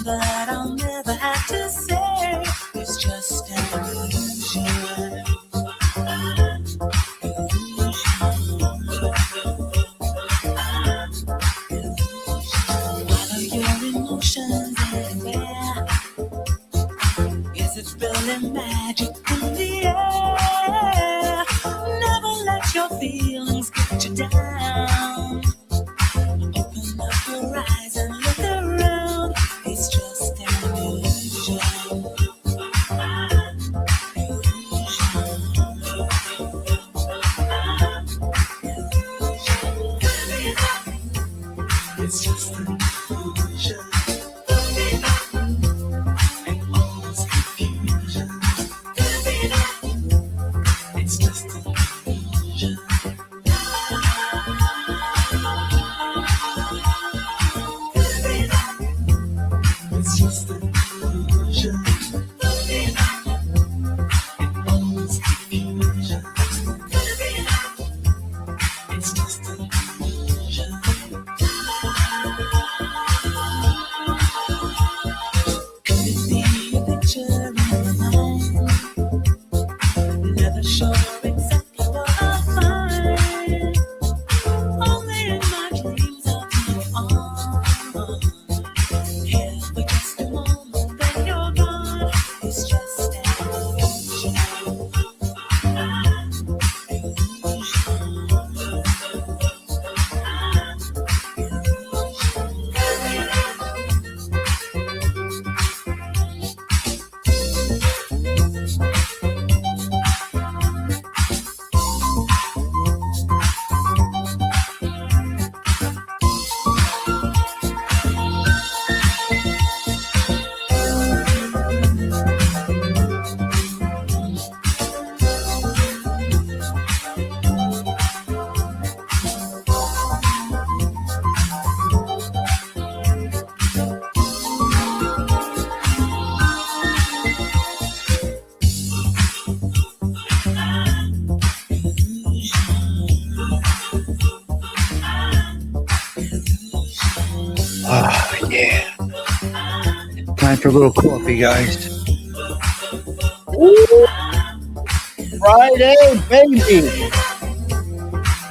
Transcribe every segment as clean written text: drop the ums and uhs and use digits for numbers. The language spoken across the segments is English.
but I'll never have to say it's just an illusion. All of your emotions everywhere. Is it spilling magic in the air? Never let your feelings get you down. Open up your eyes and look around. It's just an illusion. It's just an illusion. And all this confusion. It's just an illusion. It's just an illusion. And all this confusion. It's just an illusion. Could it be a picture in my mind? Never sure exactly what I'll find. Only in my dreams I'll be on. Here for just a moment, then you're gone. It's just an illusion. Oh, yeah. Time for a little coffee, guys. Woo! Friday, baby.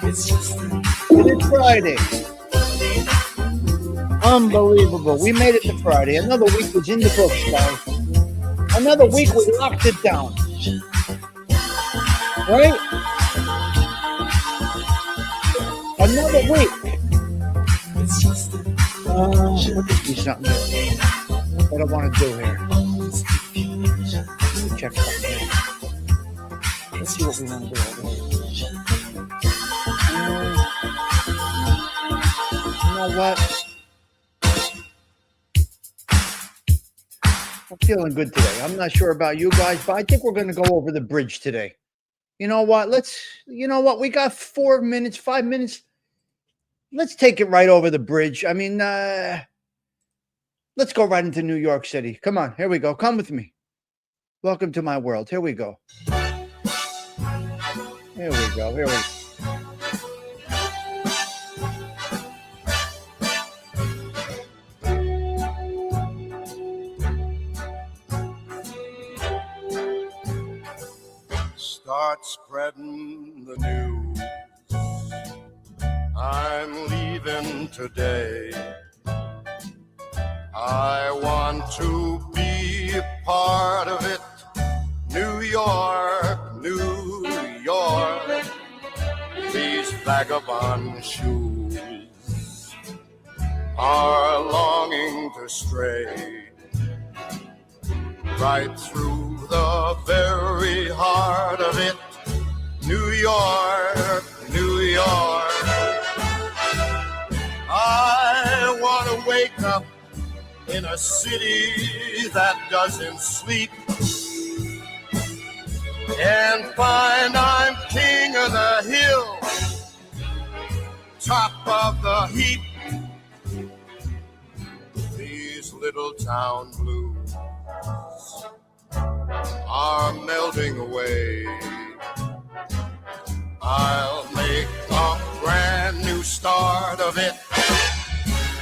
It's Friday. Unbelievable. We made it to Friday. Another week was in the books, guys. Another week we locked it down. Right? Another week. Let me see something that I want to do here. Let me check something here. Let's see what we want to do over here. You know what? I'm feeling good today. I'm not sure about you guys, but I think we're going to go over the bridge today. You know what? We got 4 minutes, 5 minutes. Let's take it right over the bridge. I mean, let's go right into New York City. Come on, here we go. Come with me. Welcome to my world. Here we go. Here we go. Here we go. Start spreading the news. I'm leaving today. I want to be a part of it. New York, New York. These vagabond shoes are longing to stray right through the very heart of it. New York, New York. I want to wake up in a city that doesn't sleep and find I'm king of the hill, top of the heap. These little town blues are melting away. I'll make a brand new start of it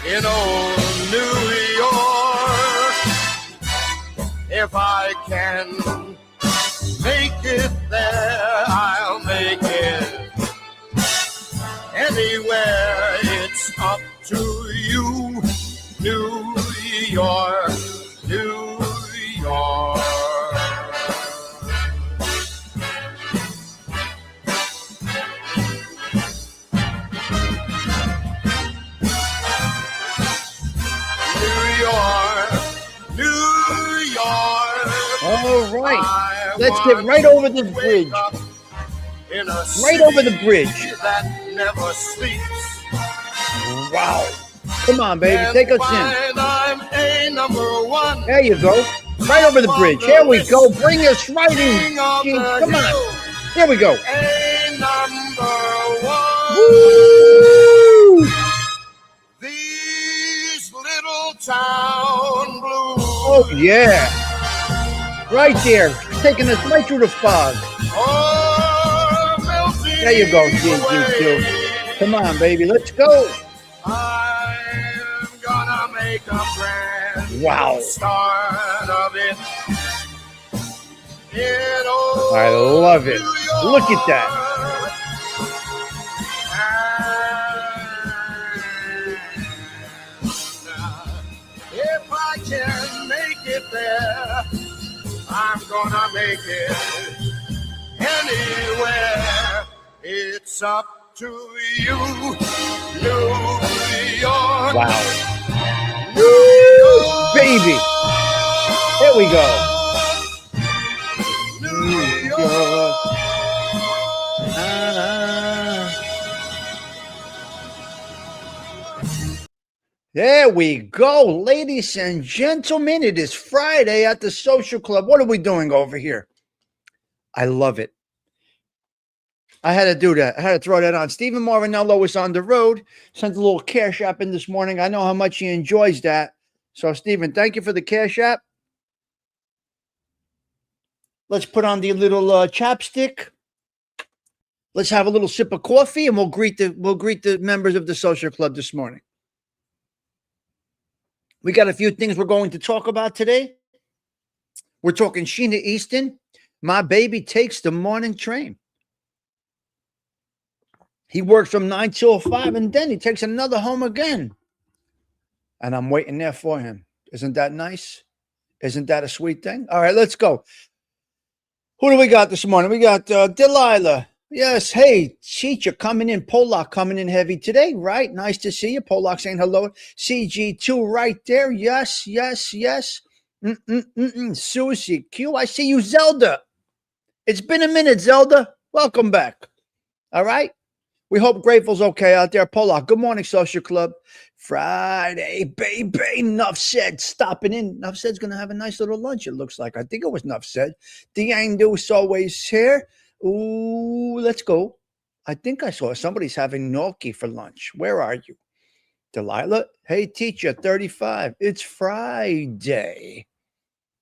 in old New York. If I can make it there, I'll make it anywhere. It's up to you, New York, New York. All right, let's get right over this bridge. Right over the bridge. That never sleeps. Wow. Come on, baby, take us in. I'm a number one. There you go. Right over the bridge. Here we go. Bring us right in. Gene. Come on. Here we go. A number one. Woo! These little town blues. Oh, yeah. Right there. Taking us right through the fog. There you go, G2. Come on, baby. Let's go. I'm gonna make a brand Wow. start of it. I love it. Look at that. If I can make it there, I'm gonna make it anywhere. It's up to you, New York. Wow. Woo, baby. Here we go. New York. There we go, ladies and gentlemen. It is Friday at the Social Club. What are we doing over here? I love it. I had to do that. I had to throw that on. Stephen Marinello was on the road. Sent a little cash app in this morning. I know how much he enjoys that. So, Stephen, thank you for the cash app. Let's put on the little chapstick. Let's have a little sip of coffee, and we'll greet the members of the Social Club this morning. We got a few things we're going to talk about today. We're talking Sheena Easton. My baby takes the morning train. He works from 9 till 5, and then he takes another home again. And I'm waiting there for him. Isn't that nice? Isn't that a sweet thing? All right, let's go. Who do we got this morning? We got Delilah. Yes, hey, teacher coming in. Polak coming in heavy today, right? Nice to see you. Polak saying hello. CG2 right there. Yes, yes, yes. Susie Q, I see you, Zelda. It's been a minute, Zelda. Welcome back. All right. We hope Grateful's okay out there. Polak, good morning, Social Club. Friday, baby. Enough said. Stopping in. Enough said's going to have a nice little lunch, it looks like. I think it was enough said. The Angle's always here. Ooh, let's go. I think I saw somebody's having gnocchi for lunch. Where are you? Delilah? Hey, teacher, 35. It's Friday.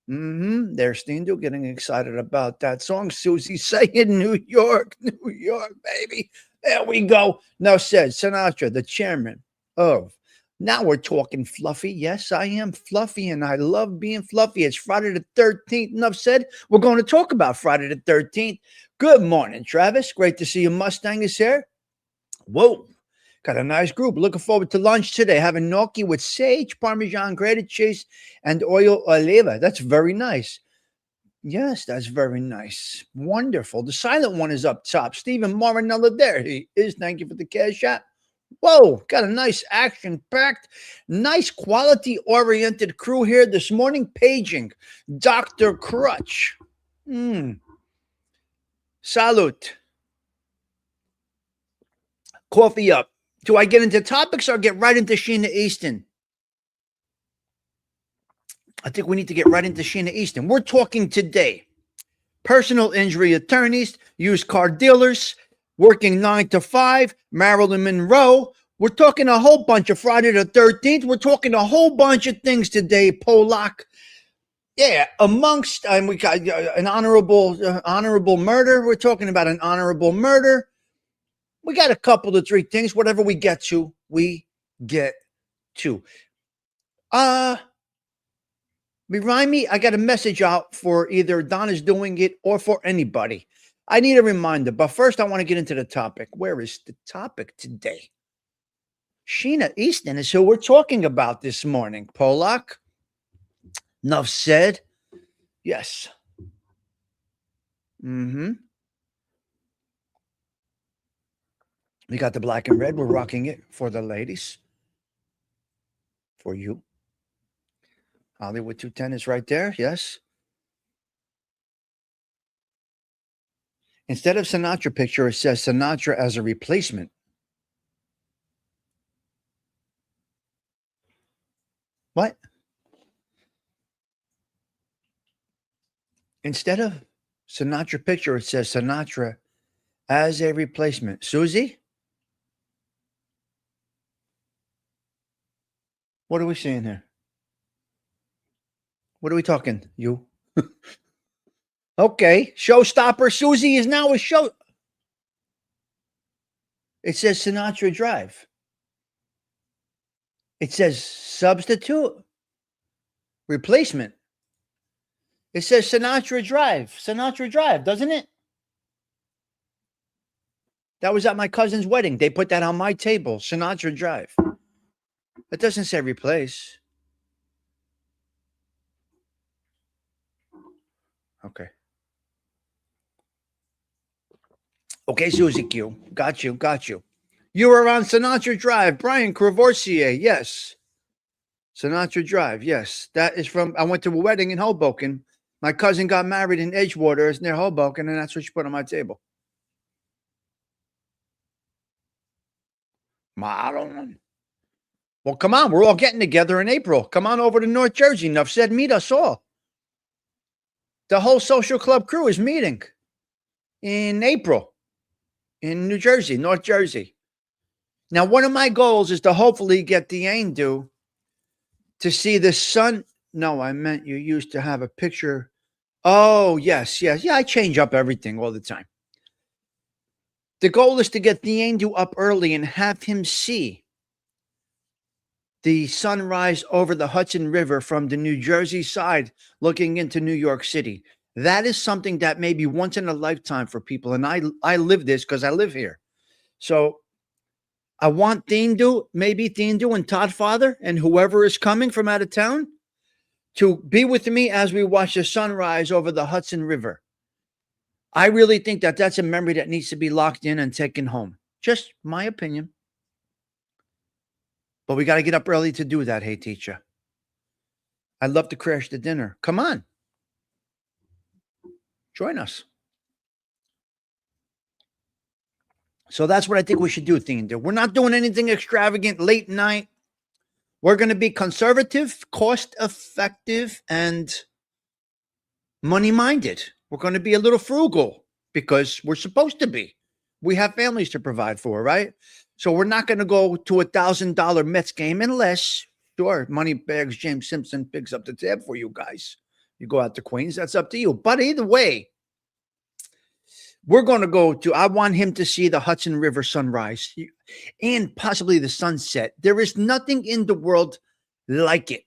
There's Stendo getting excited about that song. Susie saying New York, baby. There we go. Now said Sinatra, the chairman of. Now we're talking fluffy. Yes, I am fluffy, and I love being fluffy. It's Friday the 13th. Enough said. We're going to talk about Friday the 13th. Good morning, Travis. Great to see you. Mustang is here. Whoa. Got a nice group. Looking forward to lunch today. Having gnocchi with sage, Parmesan, grated cheese, and oil oliva. That's very nice. Yes, that's very nice. Wonderful. The silent one is up top. Stephen Marinella, there he is. Thank you for the cash app. Whoa, got a nice action-packed, nice quality-oriented crew here this morning. Paging Dr. Crutch. Salute. Coffee up. Do I get into topics or get right into Sheena Easton? I think we need to get right into Sheena Easton. We're talking today. Personal injury attorneys, used car dealers, working 9 to 5, Marilyn Monroe. We're talking a whole bunch of Friday the 13th. We're talking a whole bunch of things today, Polak. Yeah, amongst, we got an honorable murder. We're talking about an honorable murder. We got a couple of 3 things. Whatever we get to, we get to. Remind me, I got a message out for either Donna's doing it or for anybody. I need a reminder. But first, I want to get into the topic. Where is the topic today? Sheena Easton is who we're talking about this morning. Polak. Enough said. Yes. We got the black and red. We're rocking it for the ladies. For you. Hollywood 210 is right there. Yes. Instead of Sinatra picture, it says Sinatra as a replacement. What? Instead of Sinatra picture, it says Sinatra as a replacement. Susie? What are we seeing here? What are we talking? You? Okay. Showstopper Susie is now a show. It says Sinatra Drive. It says substitute. Replacement. It says Sinatra Drive. Sinatra Drive, doesn't it? That was at my cousin's wedding. They put that on my table. Sinatra Drive. It doesn't say replace. Okay. Okay, Susie Q. Got you. You were on Sinatra Drive. Brian Crevorsier. Yes. Sinatra Drive. Yes. That is from, I went to a wedding in Hoboken. My cousin got married in Edgewater. It's near Hoboken, and that's what she put on my table. I don't know. Well, come on. We're all getting together in April. Come on over to North Jersey. Enough said, meet us all. The whole social club crew is meeting in April in New Jersey, North Jersey. Now, one of my goals is to hopefully get the Aindu to see the sun. No, I meant you used to have a picture. Oh, yes. Yeah, I change up everything all the time. The goal is to get the Aindu up early and have him see the sunrise over the Hudson River from the New Jersey side looking into New York City. That is something that may be once in a lifetime for people. And I live this because I live here. So I want Thindu, maybe Thindu and Todd Father and whoever is coming from out of town to be with me as we watch the sunrise over the Hudson River. I really think that that's a memory that needs to be locked in and taken home. Just my opinion. But we got to get up early to do that, hey, teacher. I'd love to crash the dinner. Come on. Join us. So that's what I think we should do, Thindu. We're not doing anything extravagant late night. We're going to be conservative, cost-effective, and money-minded. We're going to be a little frugal because we're supposed to be. We have families to provide for, right? So we're not going to go to a $1,000 Mets game unless, sure, Moneybags James Simpson picks up the tab for you guys. You go out to Queens, that's up to you. But either way, we're going to go to, I want him to see the Hudson River sunrise and possibly the sunset. There is nothing in the world like it.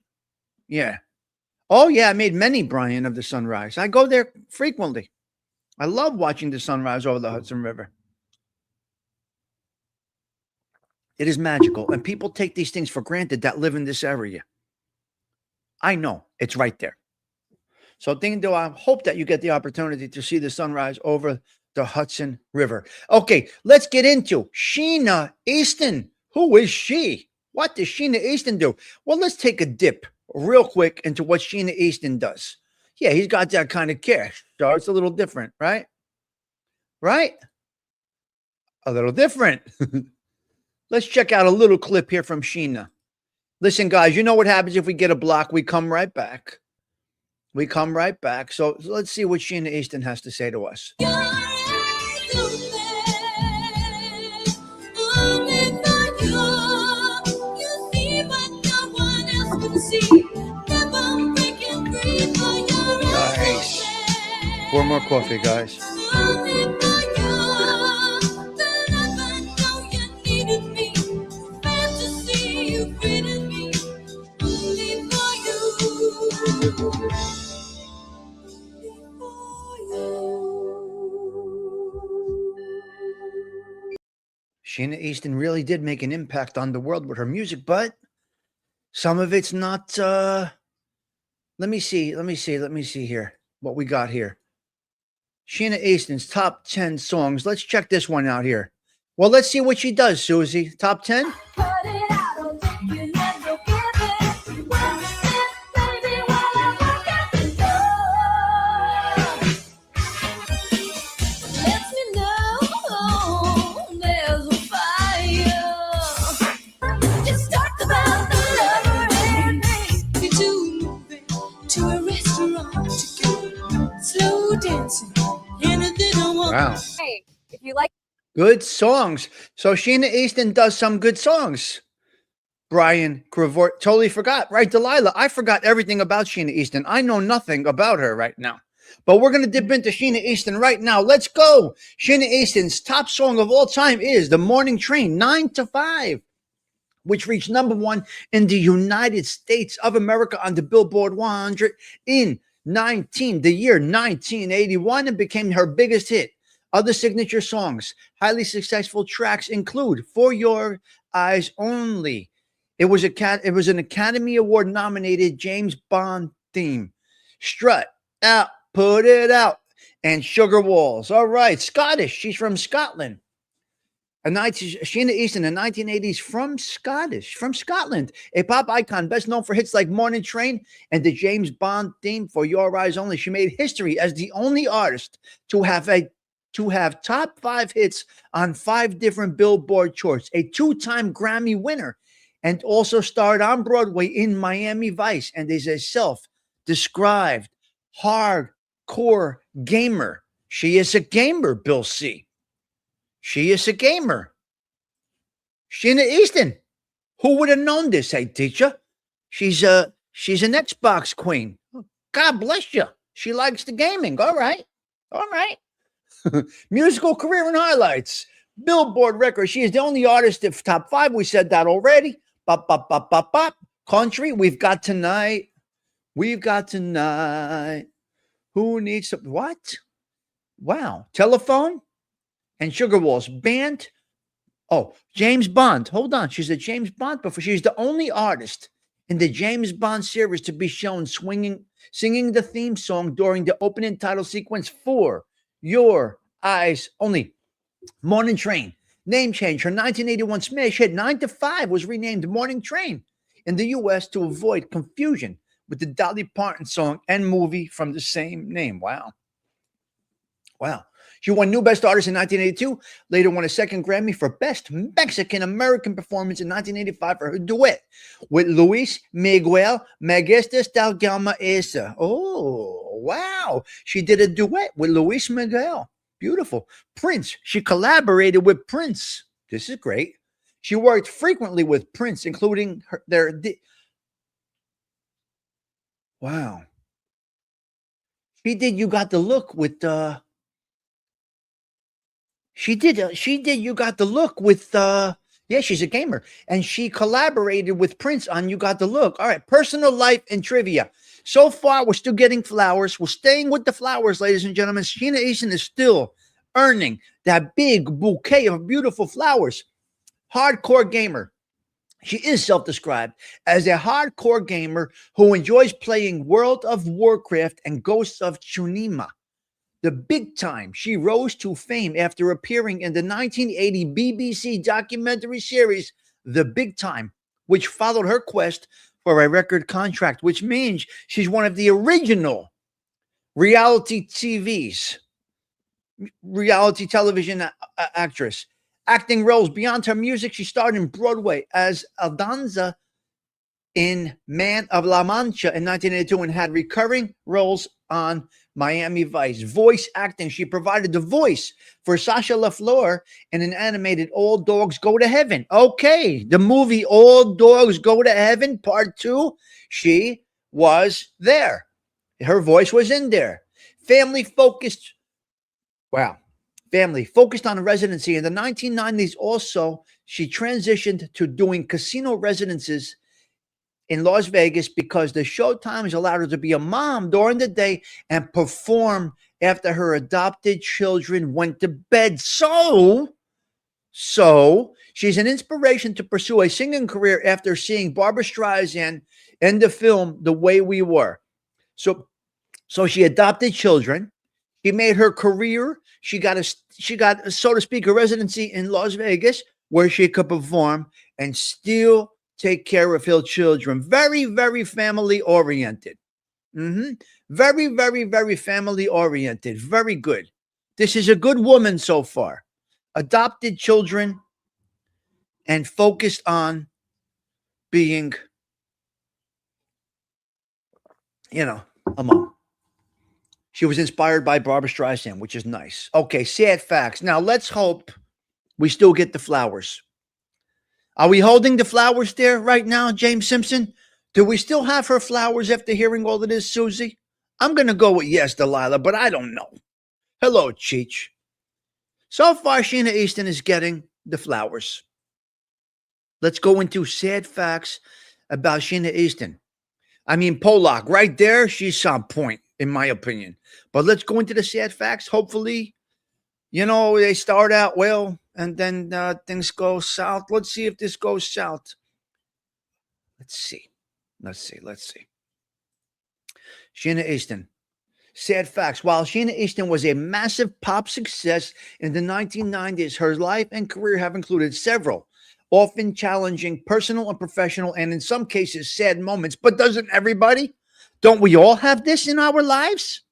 Yeah. Oh, yeah, I made many, Brian, of the sunrise. I go there frequently. I love watching the sunrise over the Hudson River. It is magical. And people take these things for granted that live in this area. I know. It's right there. So, Thindu, I hope that you get the opportunity to see the sunrise over the Hudson River. Okay, let's get into Sheena Easton. Who is she? What does Sheena Easton do? Well, let's take a dip real quick into what Sheena Easton does. Yeah, he's got that kind of cash. So it's a little different, right? Right? A little different. Let's check out a little clip here from Sheena. Listen, guys, you know what happens if we get a block? We come right back. We come right back. So let's see what Sheena Easton has to say to us. Nice. Pour more coffee, guys. Sheena Easton really did make an impact on the world with her music, but some of it's not. Let me see here what we got here. Sheena Easton's top 10 songs. Let's check this one out here. Well, let's see what she does, Susie. Top 10? Wow. Hey, if you like good songs. So Sheena Easton does some good songs. Brian Crevort totally forgot, right? Delilah, I forgot everything about Sheena Easton. I know nothing about her right now. But we're going to dip into Sheena Easton right now. Let's go. Sheena Easton's top song of all time is The Morning Train, 9 to 5, which reached number 1 in the United States of America on the Billboard 100 in the year 1981, and became her biggest hit. Other signature songs, highly successful tracks include For Your Eyes Only. It was an Academy Award nominated James Bond theme. Strut Out, Put It Out, and Sugar Walls. All right, Scottish. She's from Scotland. Sheena Easton in the 1980s from Scotland. A pop icon best known for hits like Morning Train and the James Bond theme For Your Eyes Only. She made history as the only artist to have top 5 hits on 5 different Billboard charts, a 2-time Grammy winner, and also starred on Broadway in Miami Vice, and is a self-described hardcore gamer. She is a gamer, Bill C. She is a gamer. Sheena Easton. Who would have known this, hey, teacher? She's an Xbox queen. God bless you. She likes the gaming. All right. Musical career and highlights. Billboard record. She is the only artist of top 5. We said that already. Bop, bop, bop, bop, bop. Country. We've got tonight. Who needs some? What? Wow. Telephone and Sugar Walls. Band. Oh, James Bond. Hold on. She's a James Bond before. She's the only artist in the James Bond series to be shown singing the theme song during the opening title sequence For Your Eyes Only. Morning Train. Name change. Her 1981 smash hit 9 to 5 was renamed Morning Train in the U.S. to avoid confusion with the Dolly Parton song and movie from the same name. Wow. She won New Best Artist in 1982, later won a second Grammy for Best Mexican-American Performance in 1985 for her duet with Luis Miguel Magestas del Gama Esa. Oh, wow. She did a duet with Luis Miguel. Beautiful. Prince. She collaborated with Prince. This is great. She worked frequently with Prince, including wow. She did You Got the Look with She did You Got the Look with yeah, she's a gamer. And she collaborated with Prince on You Got the Look. All right, personal life and trivia. So far, we're still getting flowers. We're staying with the flowers, ladies and gentlemen. Sheena Easton is still earning that big bouquet of beautiful flowers. Hardcore gamer. She is self-described as a hardcore gamer who enjoys playing World of Warcraft and Ghosts of Tsushima. The big time. She rose to fame after appearing in the 1980 BBC documentary series, The Big Time, which followed her quest for a record contract, which means she's one of the original reality television actress. Acting roles beyond her music, she starred in Broadway as Aldonza in Man of La Mancha in 1982 and had recurring roles on Miami Vice. Voice acting. She provided the voice for Sasha LaFleur in an animated All Dogs Go to Heaven. Okay, the movie All Dogs Go to Heaven Part 2. She was there. Her voice was in there. Family focused on residency. In the 1990s also, she transitioned to doing casino residencies in Las Vegas because the Showtimes allowed her to be a mom during the day and perform after her adopted children went to bed. So she's an inspiration to pursue a singing career after seeing Barbra Streisand in the film The Way We Were. So she adopted children. She made her career. She got, so to speak, a residency in Las Vegas where she could perform and still take care of her children. Very, very family oriented. Very, very, very family oriented. Very good. This is a good woman so far. Adopted children and focused on being, a mom. She was inspired by Barbra Streisand, which is nice. Okay, sad facts. Now, let's hope we still get the flowers. Are we holding the flowers there right now, James Simpson? Do we still have her flowers after hearing all of this, Susie? I'm going to go with yes, Delilah, but I don't know. Hello, Cheech. So far, Sheena Easton is getting the flowers. Let's go into sad facts about Sheena Easton. I mean, Pollock, right there, she's on point, in my opinion. But let's go into the sad facts. Hopefully, they start out well and then things go south. Let's see if this goes south. Let's see. Sheena Easton. Sad facts. While Sheena Easton was a massive pop success in the 1990s, her life and career have included several often challenging personal and professional and in some cases sad moments. But doesn't everybody? Don't we all have this in our lives?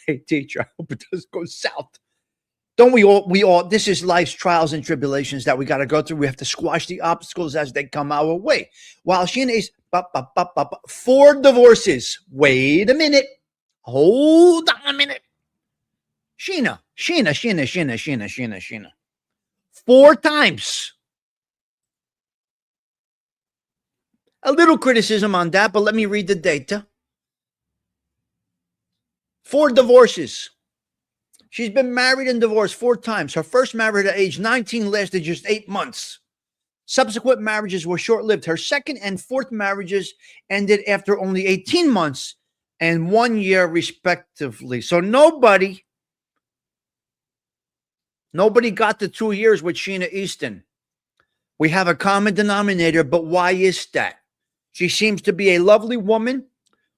Hey, teacher, I hope it doesn't go south. Don't we all, this is life's trials and tribulations that we got to go through. We have to squash the obstacles as they come our way. While Sheena is 4 divorces. Wait a minute. Hold on a minute. Sheena. 4 times. A little criticism on that, but let me read the data. 4 divorces. She's been married and divorced 4 times. Her first marriage at age 19 lasted just 8 months. Subsequent marriages were short-lived. Her second and fourth marriages ended after only 18 months and 1 year, respectively. So nobody got the 2 years with Sheena Easton. We have a common denominator, but why is that? She seems to be a lovely woman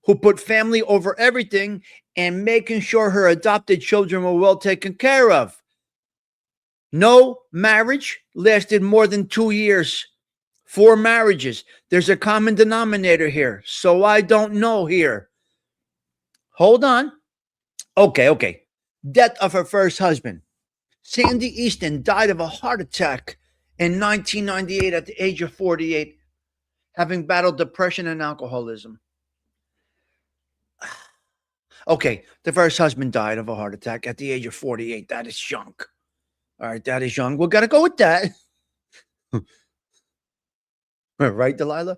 who put family over everything and making sure her adopted children were well taken care of. No marriage lasted more than 2 years. 4 marriages. There's a common denominator here. So I don't know here. Hold on. Okay. Death of her first husband. Sandy Easton died of a heart attack in 1998 at the age of 48, having battled depression and alcoholism. Okay, the first husband died of a heart attack at the age of 48. That is young. All right, that is young. We've got to go with that. Right, Delilah?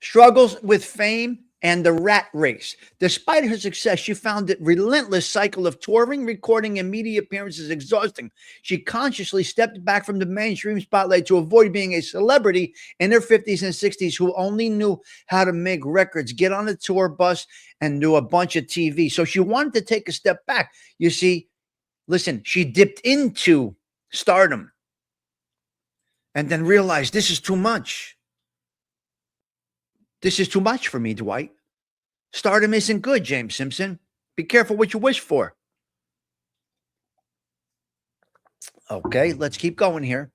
Struggles with fame and the rat race. Despite her success, she found the relentless cycle of touring, recording, and media appearances exhausting. She consciously stepped back from the mainstream spotlight to avoid being a celebrity in her 50s and 60s who only knew how to make records, get on a tour bus, and do a bunch of TV. So she wanted to take a step back. You see, listen, she dipped into stardom and then realized this is too much. This is too much for me, Dwight. Stardom isn't good, James Simpson. Be careful what you wish for. Okay, let's keep going here.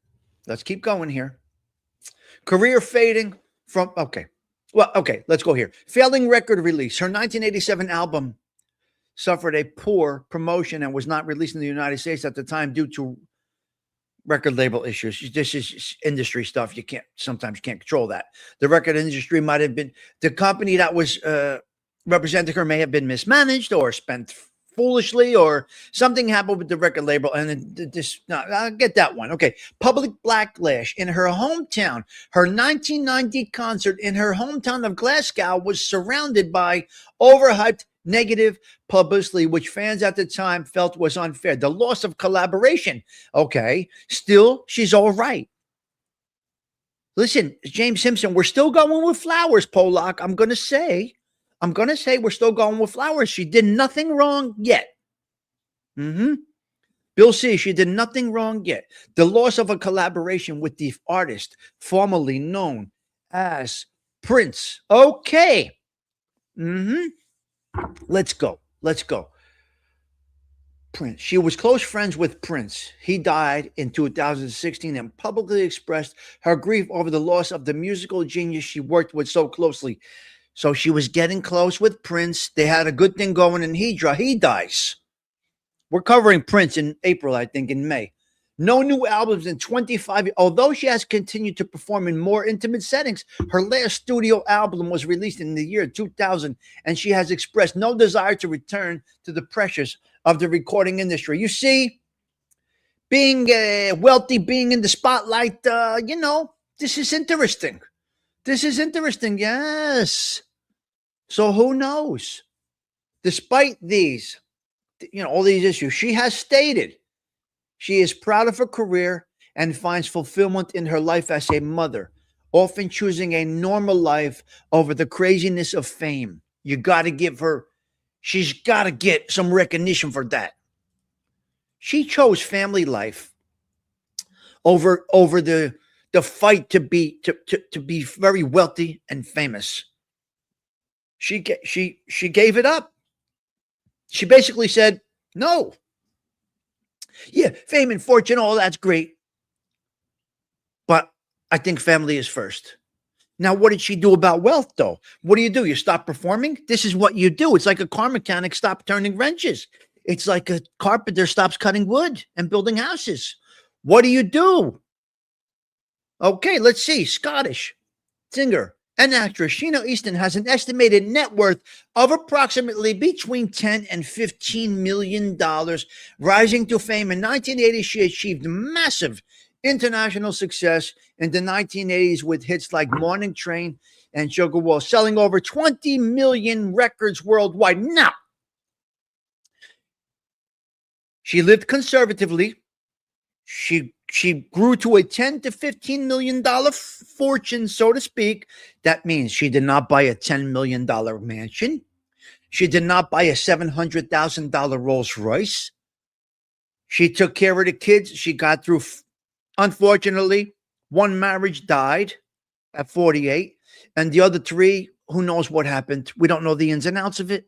Career fading from, let's go here. Failing record release. Her 1987 album suffered a poor promotion and was not released in the United States at the time due to record label issues. This is industry stuff. You sometimes can't control that. The record industry might have been, the company that was representing her may have been mismanaged or spent foolishly or something happened with the record label. And I'll get that one. Okay. Public backlash in her hometown. Her 1990 concert in her hometown of Glasgow was surrounded by overhyped negative publicity, which fans at the time felt was unfair. The loss of collaboration. Okay. Still, she's all right. Listen, James Simpson, we're still going with flowers, Polak. I'm going to say we're still going with flowers. She did nothing wrong yet. Bill C, she did nothing wrong yet. The loss of a collaboration with the artist formerly known as Prince. Okay. Let's go. Prince. She was close friends with Prince. He died in 2016 and publicly expressed her grief over the loss of the musical genius she worked with so closely. So she was getting close with Prince. They had a good thing going, and he dies. We're covering Prince in April, I think, in May. No new albums in 25 years. Although she has continued to perform in more intimate settings, her last studio album was released in the year 2000, and she has expressed no desire to return to the pressures of the recording industry. You see, being wealthy, being in the spotlight, this is interesting. Yes. So who knows? Despite these, all these issues, she has stated she is proud of her career and finds fulfillment in her life as a mother, often choosing a normal life over the craziness of fame. You got to give her, she's got to get some recognition for that. She chose family life over the fight to be very wealthy and famous. She gave it up. She basically said, no. Yeah, fame and fortune, all that's great. But I think family is first. Now, what did she do about wealth, though? What do? You stop performing? This is what you do. It's like a car mechanic stops turning wrenches. It's like a carpenter stops cutting wood and building houses. What do you do? Okay, let's see. Scottish singer and actress Sheena Easton has an estimated net worth of approximately between $10 and $15 million. Rising to fame in 1980, she achieved massive international success in the 1980s with hits like Morning Train and Sugar Wall, selling over 20 million records worldwide. Now, she lived conservatively. She grew to a $10 to $15 million fortune, so to speak. That means she did not buy a $10 million mansion. She did not buy a $700,000 Rolls Royce. She took care of the kids. She got through. Unfortunately, one marriage died at 48, and the other three, who knows what happened? We don't know the ins and outs of it.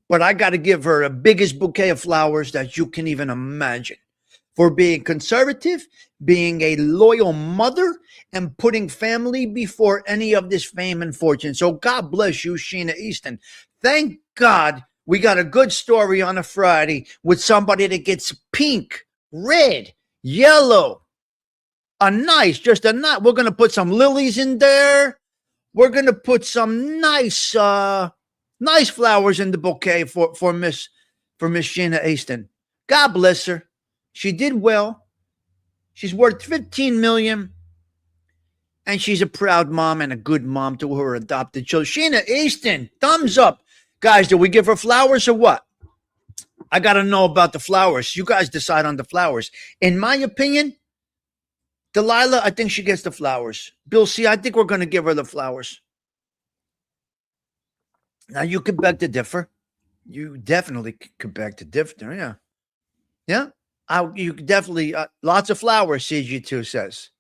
But I got to give her the biggest bouquet of flowers that you can even imagine, for being conservative, being a loyal mother, and putting family before any of this fame and fortune. So God bless you, Sheena Easton. Thank God we got a good story on a Friday with somebody that gets pink, red, yellow, we're going to put some lilies in there. We're going to put some nice flowers in the bouquet for Miss Sheena Easton. God bless her. She did well. She's worth $15 million, and she's a proud mom and a good mom to her adopted children. Sheena Easton, thumbs up. Guys, do we give her flowers or what? I got to know about the flowers. You guys decide on the flowers. In my opinion, Delilah, I think she gets the flowers. Bill C, I think we're going to give her the flowers. Now, you could beg to differ. You definitely could beg to differ. Yeah. Yeah. You definitely, lots of flowers, CG2 says.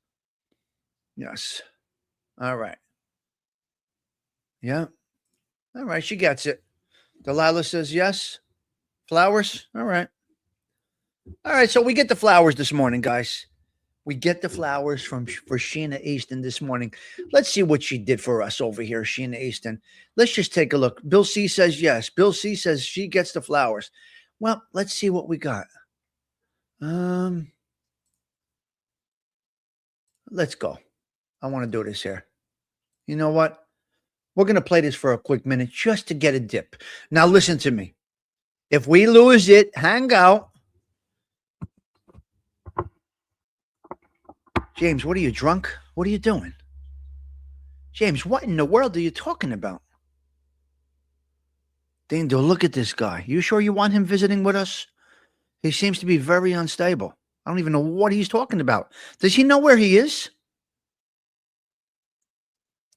Yes. All right. Yeah. All right. She gets it. Delilah says yes. Flowers. All right. All right. So we get the flowers this morning, guys. We get the flowers for Sheena Easton this morning. Let's see what she did for us over here, Sheena Easton. Let's just take a look. Bill C says yes. Bill C says she gets the flowers. Well, let's see what we got. Let's go. I want to do this here. You know what? We're going to play this for a quick minute just to get a dip. Now, listen to me. If we lose it, hang out. James, what are you, drunk? What are you doing? James, what in the world are you talking about? Dindo, look at this guy. You sure you want him visiting with us? He seems to be very unstable. I don't even know what he's talking about. Does he know where he is?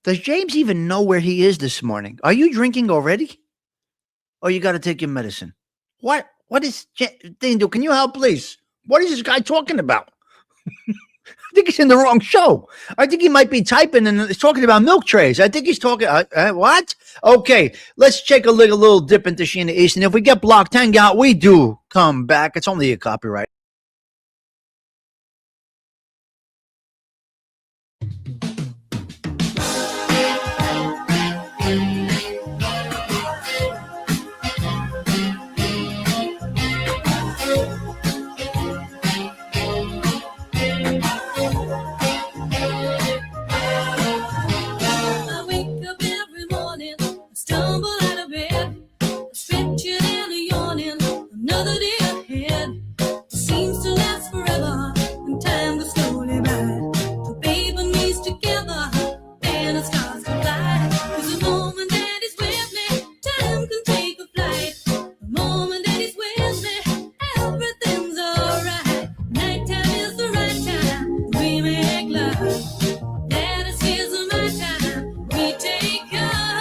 Does James even know where he is this morning? Are you drinking already? Or you got to take your medicine? What is Daniel? Can you help, please? What is this guy talking about? I think he's in the wrong show. I think he might be typing and he's talking about milk trays. I think he's talking. What? Okay, let's take a little dip into Sheena Easton. If we get blocked, hang out. We do come back. It's only a copyright. I wake up every morning, stumble out of bed, stretching and yawning, another day ahead. Seems to last forever, and time goes slowly by. The baby needs together, and the stars collide. 'Cause the moment that he's with me, time can take a flight. The moment that he's with me, everything's alright. Nighttime is the right time, we make love. That is his my time, we take off.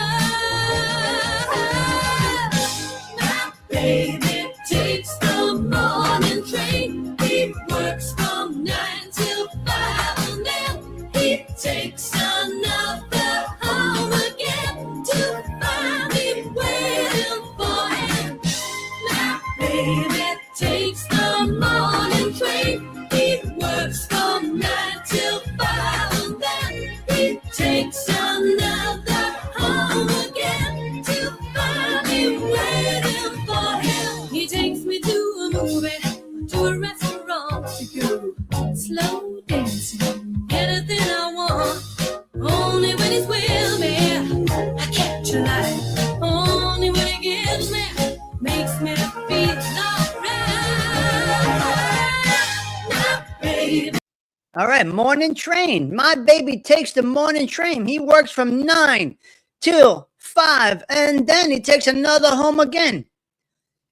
My baby takes the morning train. He works from 9 till 5, and then he takes another home again to find me waiting for him. My baby takes the morning train. He works from 9 till 5, and then he takes another home again to find me waiting for him. He takes me to a movie, to a restaurant, to go slow dancing, anything I want. Only when he's with me, I catch a light. Only when he gives me, makes me feel alright. My baby. All right, morning train. My baby takes the morning train. He works from 9 till 5, and then he takes another home again.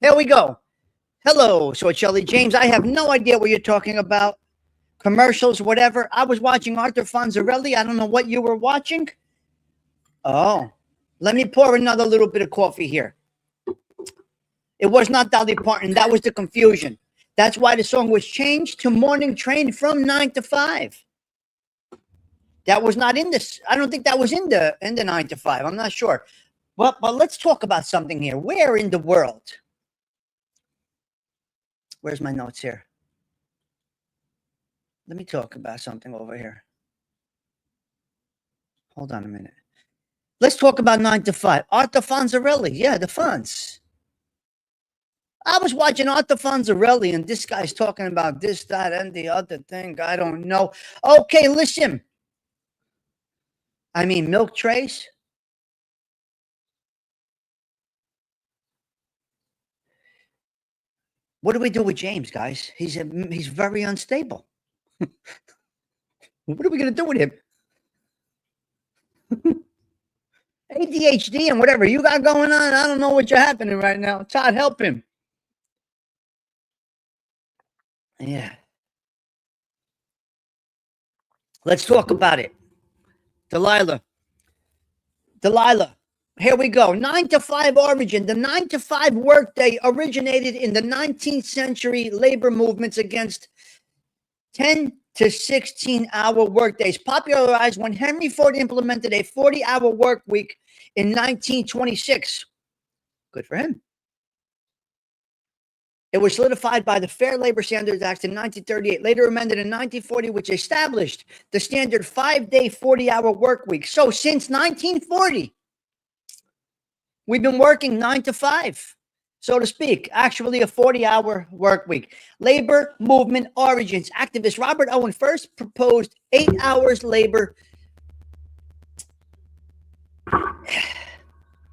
Here we go. Hello, Short Shelly James. I have no idea what you're talking about. Commercials, whatever. I was watching Arthur Fonzarelli. I don't know what you were watching. Oh, let me pour another little bit of coffee here. It was not Dolly Parton. That was the confusion. That's why the song was changed to Morning Train from 9 to 5. That was not in this. I don't think that was in the 9 to 5. I'm not sure. Well, but let's talk about something here. Where in the world? Where's my notes here? Let me talk about something over here. Hold on a minute. Let's talk about 9 to 5. Arthur Fonzarelli. Yeah, the Fonz. I was watching Arthur Fonzarelli, and this guy's talking about this, that, and the other thing. I don't know. Okay, listen. I mean, milk trays. What do we do with James, guys? He's very unstable. What are we going to do with him? ADHD and whatever you got going on, I don't know what you're happening right now. Todd, help him. Yeah. Let's talk about it. Delilah. Here we go. 9 to 5 origin. The 9 to 5 workday originated in the 19th century labor movements against 10 to 16-hour workdays, popularized when Henry Ford implemented a 40-hour work week in 1926. Good for him. It was solidified by the Fair Labor Standards Act in 1938, later amended in 1940, which established the standard 5-day, 40-hour work week. So since 1940, we've been working 9 to 5, so to speak, actually a 40-hour work week. Labor movement origins. Activist Robert Owen first proposed 8 hours labor.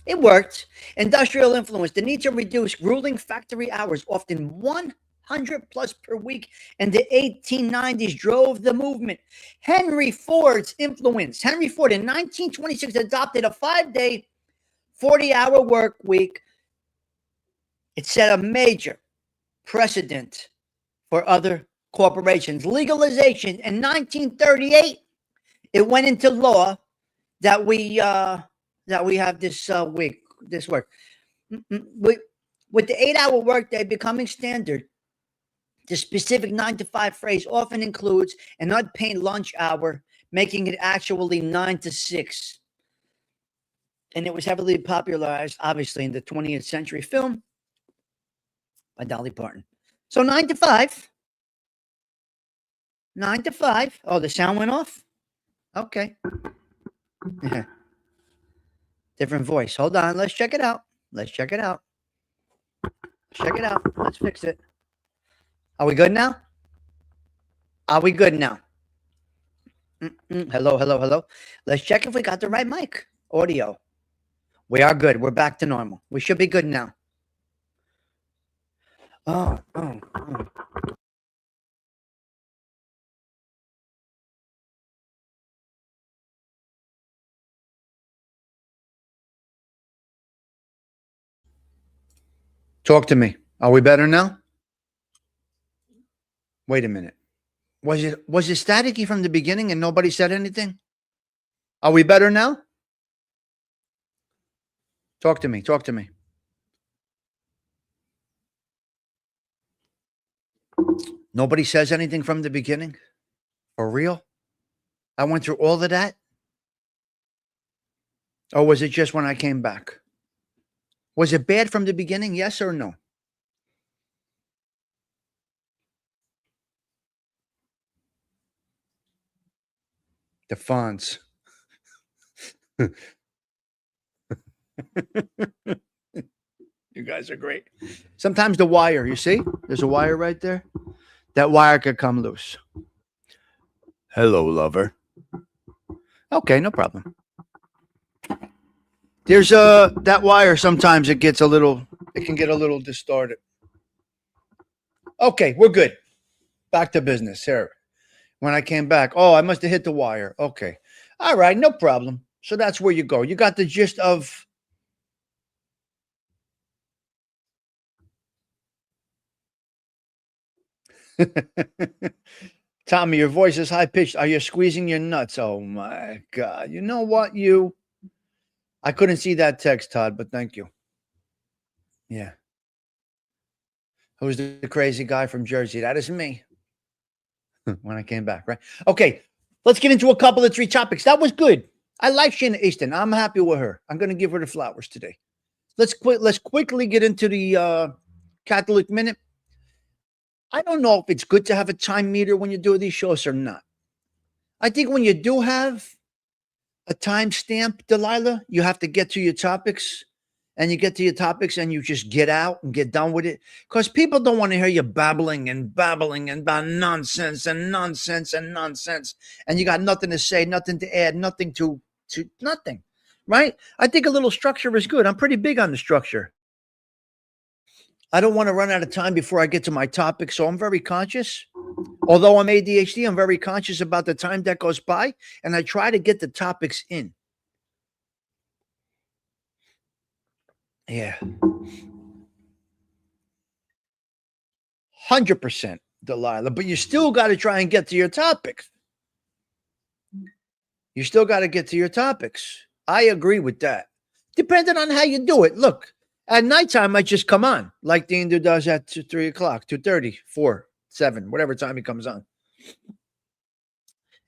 It worked. Industrial influence. The need to reduce grueling factory hours, often 100 plus per week, in the 1890s drove the movement. Henry Ford's influence. Henry Ford in 1926 adopted a 5-day, 40-hour work week. It set a major precedent for other corporations. Legalization in 1938, it went into law that we have this week, this work. With the 8-hour workday becoming standard, the specific 9 to 5 phrase often includes an unpaid lunch hour, making it actually 9 to 6. And it was heavily popularized, obviously, in the 20th century film by Dolly Parton. So 9 to 5. 9 to 5. Oh, the sound went off? Okay. Different voice. Hold on. Let's check it out. Check it out. Let's fix it. Are we good now? Hello. Let's check if we got the right mic. Audio. We are good. We're back to normal. We should be good now. Oh. Talk to me. Are we better now? Wait a minute. Was it staticky from the beginning and nobody said anything? Are we better now? Talk to me. Nobody says anything from the beginning? For real? I went through all of that? Or was it just when I came back? Was it bad from the beginning? Yes or no? The fonts. You guys are great. Sometimes the wire, you see? There's a wire right there. That wire could come loose. Hello, lover. Okay, no problem. There's that wire, sometimes it can get a little distorted. Okay, we're good. Back to business here. When I came back, I must have hit the wire. Okay. All right, no problem. So that's where you go. You got the gist of Tommy, your voice is high pitched. Are you squeezing your nuts? Oh my God. You know what? I couldn't see that text, Todd, but thank you. Yeah. Who's the crazy guy from Jersey? That is me. When I came back, right? Okay. Let's get into a couple of 3 topics. That was good. I like Sheena Easton. I'm happy with her. I'm going to give her the flowers today. Let's quickly get into the Catholic Minute. I don't know if it's good to have a time meter when you do these shows or not. I think when you do have a timestamp, Delilah, you have to get to your topics, and you get to your topics and you just get out and get done with it. Because people don't want to hear you babbling about nonsense. And you got nothing to say, nothing to add, nothing to nothing. Right? I think a little structure is good. I'm pretty big on the structure. I don't want to run out of time before I get to my topic, so I'm very conscious. Although I'm ADHD, I'm very conscious about the time that goes by, and I try to get the topics in. Yeah. 100%, Delilah, but you still got to try and get to your topics. I agree with that. Depending on how you do it. Look, at nighttime, I just come on, like the Indo does at 3 o'clock, 2:30, 4, 7, whatever time he comes on.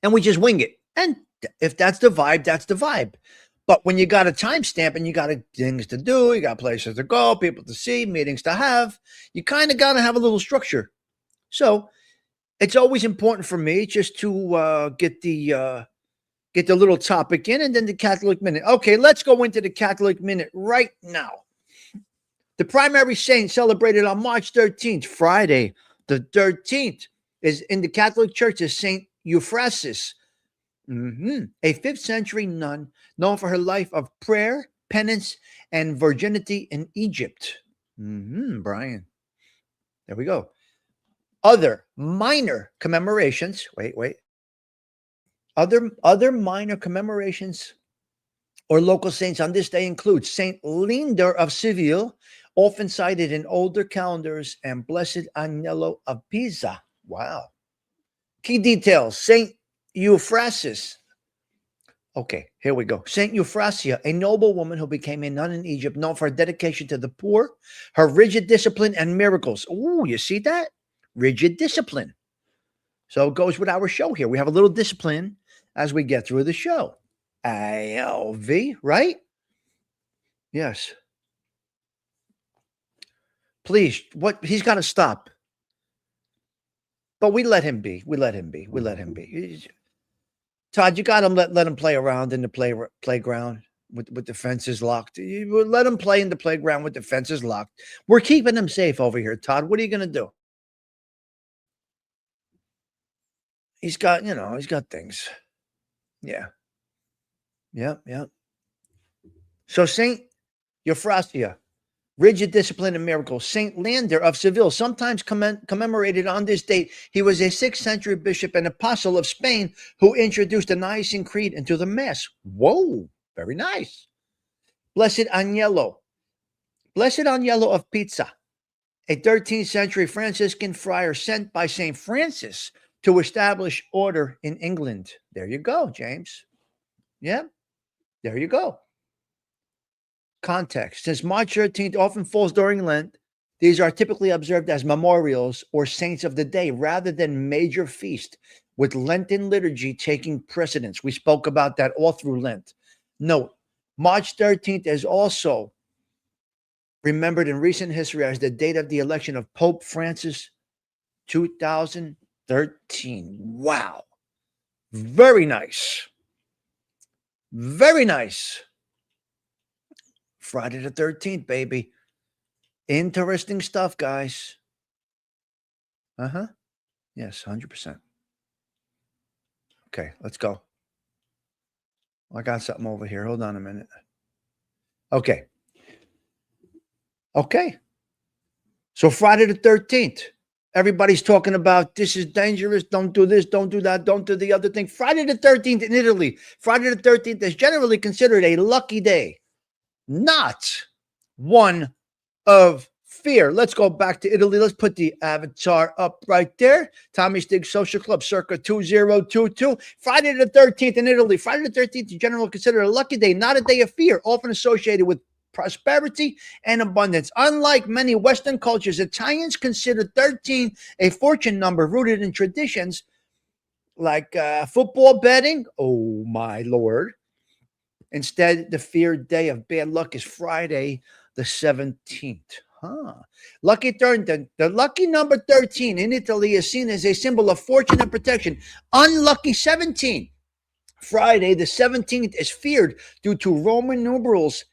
And we just wing it. And if that's the vibe, that's the vibe. But when you got a timestamp and you got things to do, you got places to go, people to see, meetings to have, you kind of got to have a little structure. So it's always important for me just to get the little topic in, and then the Catholic Minute. Okay, let's go into the Catholic Minute right now. The primary saint celebrated on March 13th, Friday the 13th, is in the Catholic Church is Saint Euphrasis, a 5th century nun known for her life of prayer, penance, and virginity in Egypt. Brian. There we go. Other minor commemorations. Wait. Other minor commemorations or local saints on this day include Saint Linder of Seville, often cited in older calendars, and Blessed Agnello of Pisa. Wow. Key details. Saint Euphrasis Okay, here we go. Saint Euphrasia, a noble woman who became a nun in Egypt, known for her dedication to the poor, her rigid discipline, and miracles. Ooh, you see that? Rigid discipline. So it goes with our show here. We have a little discipline as we get through the show. ALV, right? Yes. Please, what he's got to stop. But we let him be. We let him be. We let him be. Todd, you got him. Let him play around in the playground with the fences locked. You let him play in the playground with the fences locked. We're keeping him safe over here, Todd. What are you going to do? He's got, he's got things. Yeah. Yep. So Saint Euphrasia, rigid discipline and miracles. Saint Lander of Seville, sometimes commemorated on this date. He was a 6th century bishop and apostle of Spain who introduced the Nicene Creed into the Mass. Whoa, very nice. Blessed Agnello of Pisa, a 13th century Franciscan friar sent by St. Francis to establish order in England. There you go, James. Yeah, there you go. Context. Since March 13th often falls during Lent, these are typically observed as memorials or saints of the day rather than major feast, with Lenten liturgy taking precedence. We spoke about that all through Lent. Note, March 13th is also remembered in recent history as the date of the election of Pope Francis 2013. Wow. Very nice. Very nice. Friday the 13th, baby. Interesting stuff, guys. Yes, 100%. Okay, let's go. I got something over here. Hold on a minute. Okay. So Friday the 13th. Everybody's talking about this is dangerous. Don't do this. Don't do that. Don't do the other thing. Friday the 13th in Italy. Friday the 13th is generally considered a lucky day, not one of fear. Let's go back to Italy. Let's put the avatar up right there. Tommy Stigs Social Club, circa 2022. Friday the 13th in Italy. Friday the 13th is generally considered a lucky day, not a day of fear, often associated with prosperity and abundance. Unlike many Western cultures, Italians consider 13 a fortune number rooted in traditions like football betting. Oh, my Lord. Instead, the feared day of bad luck is Friday the 17th. Lucky turn. The lucky number 13 in Italy is seen as a symbol of fortune and protection. Unlucky 17. Friday the 17th is feared due to Roman numerals.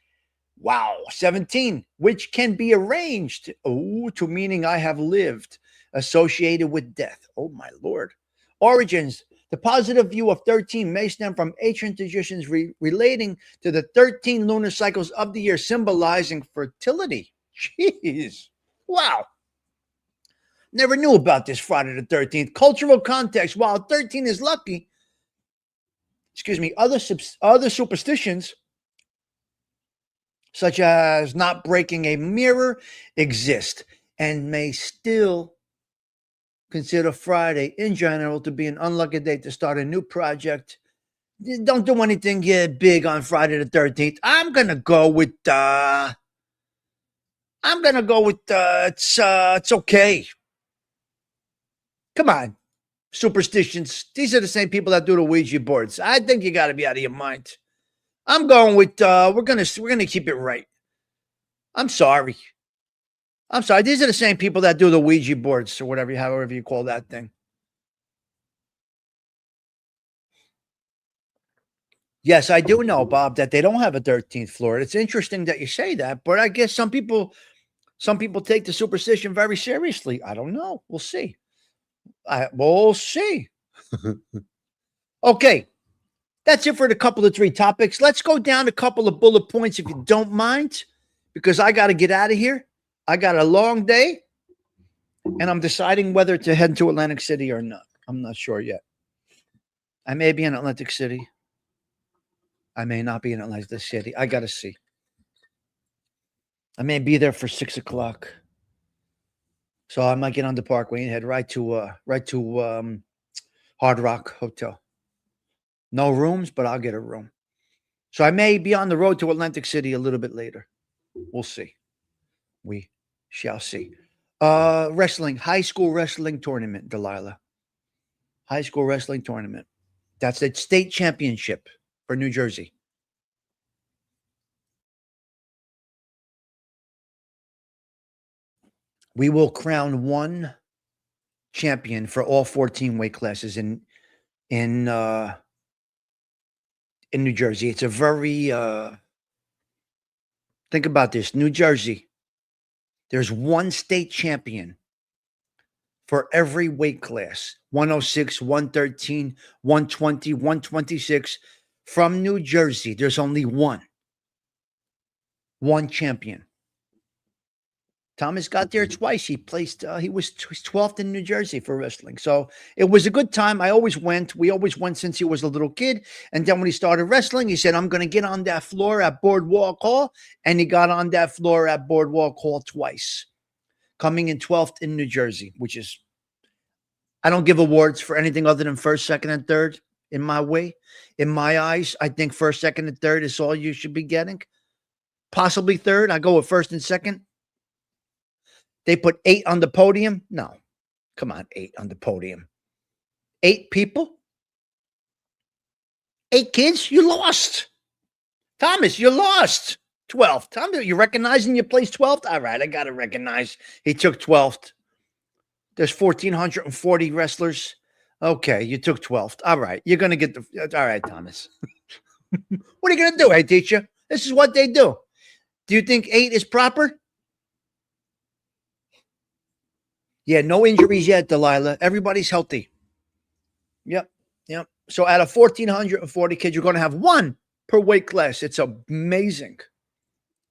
Wow, 17, which can be arranged to meaning I have lived, associated with death. Oh, my Lord. Origins. The positive view of 13 may stem from ancient traditions relating to the 13 lunar cycles of the year, symbolizing fertility. Jeez. Wow. Never knew about this Friday the 13th. Cultural context. While 13 is lucky, other superstitions, such as not breaking a mirror, exist and may still consider Friday in general to be an unlucky day to start a new project. Don't do anything big on Friday the 13th. I'm going to go with it's okay. Come on. Superstitions. These are the same people that do the Ouija boards. I think you got to be out of your mind. I'm going with we're gonna keep it right. I'm sorry. These are the same people that do the Ouija boards or however you call that thing. Yes, I do know, Bob, that they don't have a 13th floor. It's interesting that you say that, but I guess some people take the superstition very seriously. I don't know. We'll see. We'll see. Okay. That's it for the couple of 3 topics. Let's go down a couple of bullet points if you don't mind, because I got to get out of here. I got a long day, and I'm deciding whether to head to Atlantic City or not. I'm not sure yet. I may be in Atlantic City. I may not be in Atlantic City. I got to see. I may be there for 6 o'clock. So I might get on the Parkway and head right to Hard Rock Hotel. No rooms, but I'll get a room. So I may be on the road to Atlantic City a little bit later. We'll see. We shall see. Wrestling, high school wrestling tournament, Delilah. High school wrestling tournament. That's the state championship for New Jersey. We will crown one champion for all 14 weight classes in New Jersey. It's a very think about this. New Jersey, there's one state champion for every weight class. 106, 113, 120, 126. From New Jersey, there's only one champion. Thomas got there twice. He placed, he was 12th in New Jersey for wrestling. So it was a good time. I always went. We always went since he was a little kid. And then when he started wrestling, he said, I'm going to get on that floor at Boardwalk Hall. And he got on that floor at Boardwalk Hall twice, coming in 12th in New Jersey, which is, I don't give awards for anything other than first, second, and third in my way. In my eyes, I think first, second, and third is all you should be getting. Possibly third. I go with first and second. They put 8 on the podium. No, come on, 8 on the podium. 8 people? 8 kids? You lost. Thomas, you lost. 12th. Thomas, you recognizing you placed 12th? All right, I got to recognize he took 12th. There's 1,440 wrestlers. Okay, you took 12th. All right, you're going to get the... All right, Thomas. What are you going to do, hey, teacher? This is what they do. Do you think 8 is proper? Yeah, no injuries yet, Delilah. Everybody's healthy. Yep. So out of 1,440 kids, you're going to have 1 per weight class. It's amazing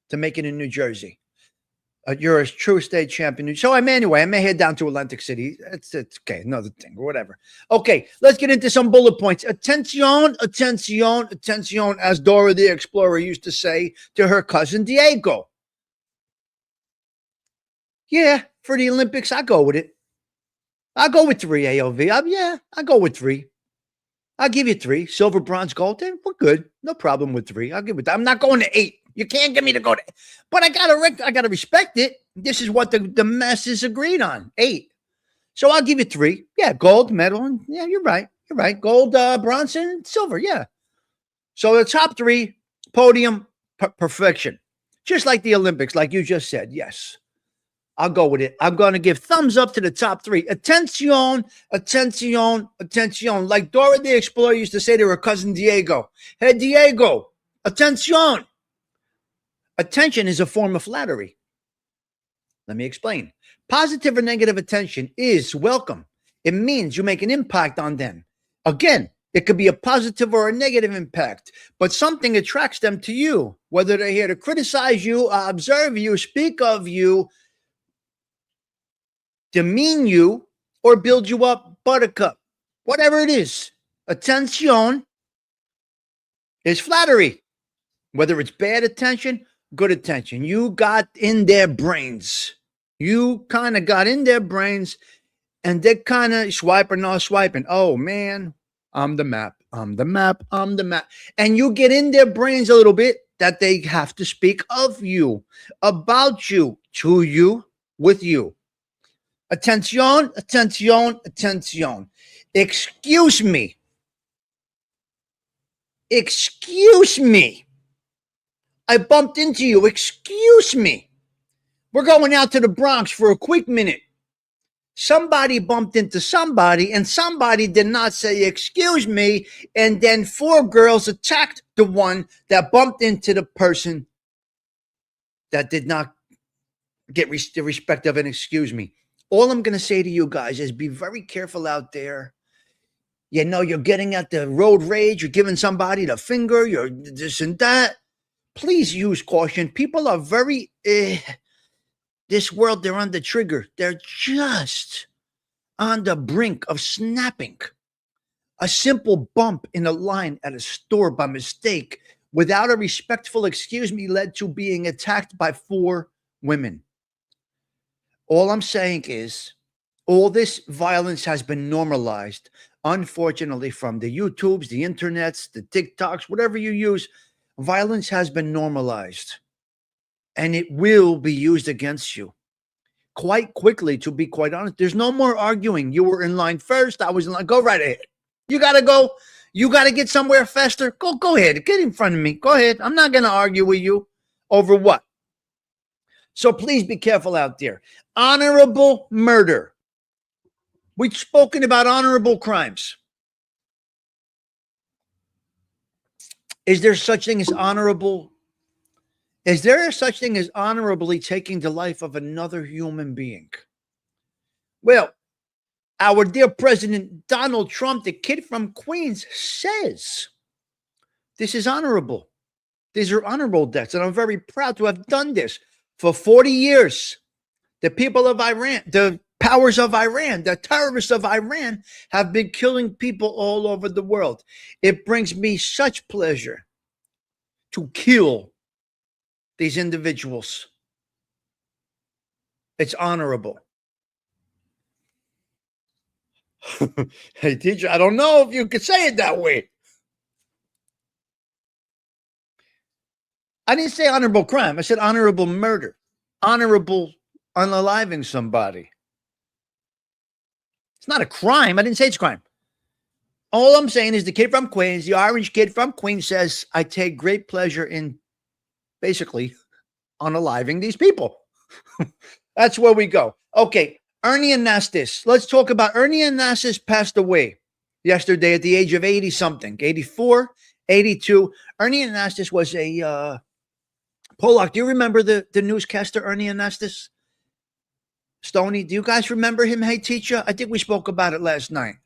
to make it in New Jersey. You're a true state champion. So I may head down to Atlantic City. It's okay, another thing or whatever. Okay, let's get into some bullet points. Attention, attention, attention, as Dora the Explorer used to say to her cousin Diego. Yeah, for the Olympics, I go with it. I'll go with 3 AOV. I'll go with 3. I'll give you 3. Silver, bronze, gold. We're good. No problem with 3. I'll give it. I'm not going to 8. You can't get me to go to, but I gotta respect it. This is what the masses agreed on. 8. So I'll give you 3. Yeah, gold medal. Yeah, you're right. You're right. Gold, bronze, and silver. Yeah. So the top 3 podium perfection, just like the Olympics, like you just said. Yes. I'll go with it. I'm going to give thumbs up to the top 3. Attention, attention, attention. Like Dora the Explorer used to say to her cousin Diego. Hey, Diego, attention. Attention is a form of flattery. Let me explain. Positive or negative attention is welcome. It means you make an impact on them. Again, it could be a positive or a negative impact, but something attracts them to you, whether they're here to criticize you, observe you, speak of you, demean you, or build you up, buttercup, whatever it is. Attention is flattery, whether it's bad attention, good attention. You got in their brains. You kind of got in their brains, and they're kind of swiping. Oh, man, I'm the map. I'm the map. I'm the map. And you get in their brains a little bit that they have to speak of you, about you, to you, with you. Attention, attention, attention. Excuse me. Excuse me. I bumped into you. Excuse me. We're going out to the Bronx for a quick minute. Somebody bumped into somebody, and somebody did not say, excuse me, and then 4 girls attacked the one that bumped into the person that did not get the respect of an excuse me. All I'm going to say to you guys is be very careful out there. You know, you're getting at the road rage. You're giving somebody the finger. You're this and that. Please use caution. People are very, this world, they're on the trigger. They're just on the brink of snapping. A simple bump in a line at a store by mistake without a respectful excuse me led to being attacked by 4 women. All I'm saying is all this violence has been normalized unfortunately, from the YouTubes, the internets, the TikToks, whatever you use, violence has been normalized. And it will be used against you quite quickly, to be quite honest. There's no more arguing. You were in line first. I was in line. Go right ahead. You got to go. You got to get somewhere faster. Go ahead. Get in front of me. Go ahead. I'm not going to argue with you over what. So please be careful out there. Honorable murder. We've spoken about honorable crimes. Is there such thing as honorable? Is there such thing as honorably taking the life of another human being? Well, our dear President Donald Trump, the kid from Queens, says this is honorable. These are honorable deaths, and I'm very proud to have done this. For 40 years, the people of Iran, the powers of Iran, the terrorists of Iran have been killing people all over the world. It brings me such pleasure to kill these individuals. It's honorable. Hey, teacher, I don't know if you could say it that way. I didn't say honorable crime. I said honorable murder. Honorable unaliving somebody. It's not a crime. I didn't say it's a crime. All I'm saying is the kid from Queens, the orange kid from Queens, says, I take great pleasure in basically unaliving these people. That's where we go. Okay, Ernie Anastas. Let's talk about Ernie Anastas. Passed away yesterday at the age of 80-something, 84, 82. Ernie Anastas was a Pollock. Do you remember the newscaster Ernie Anastas? Stoney, do you guys remember him? Hey, teacher, I think we spoke about it last night.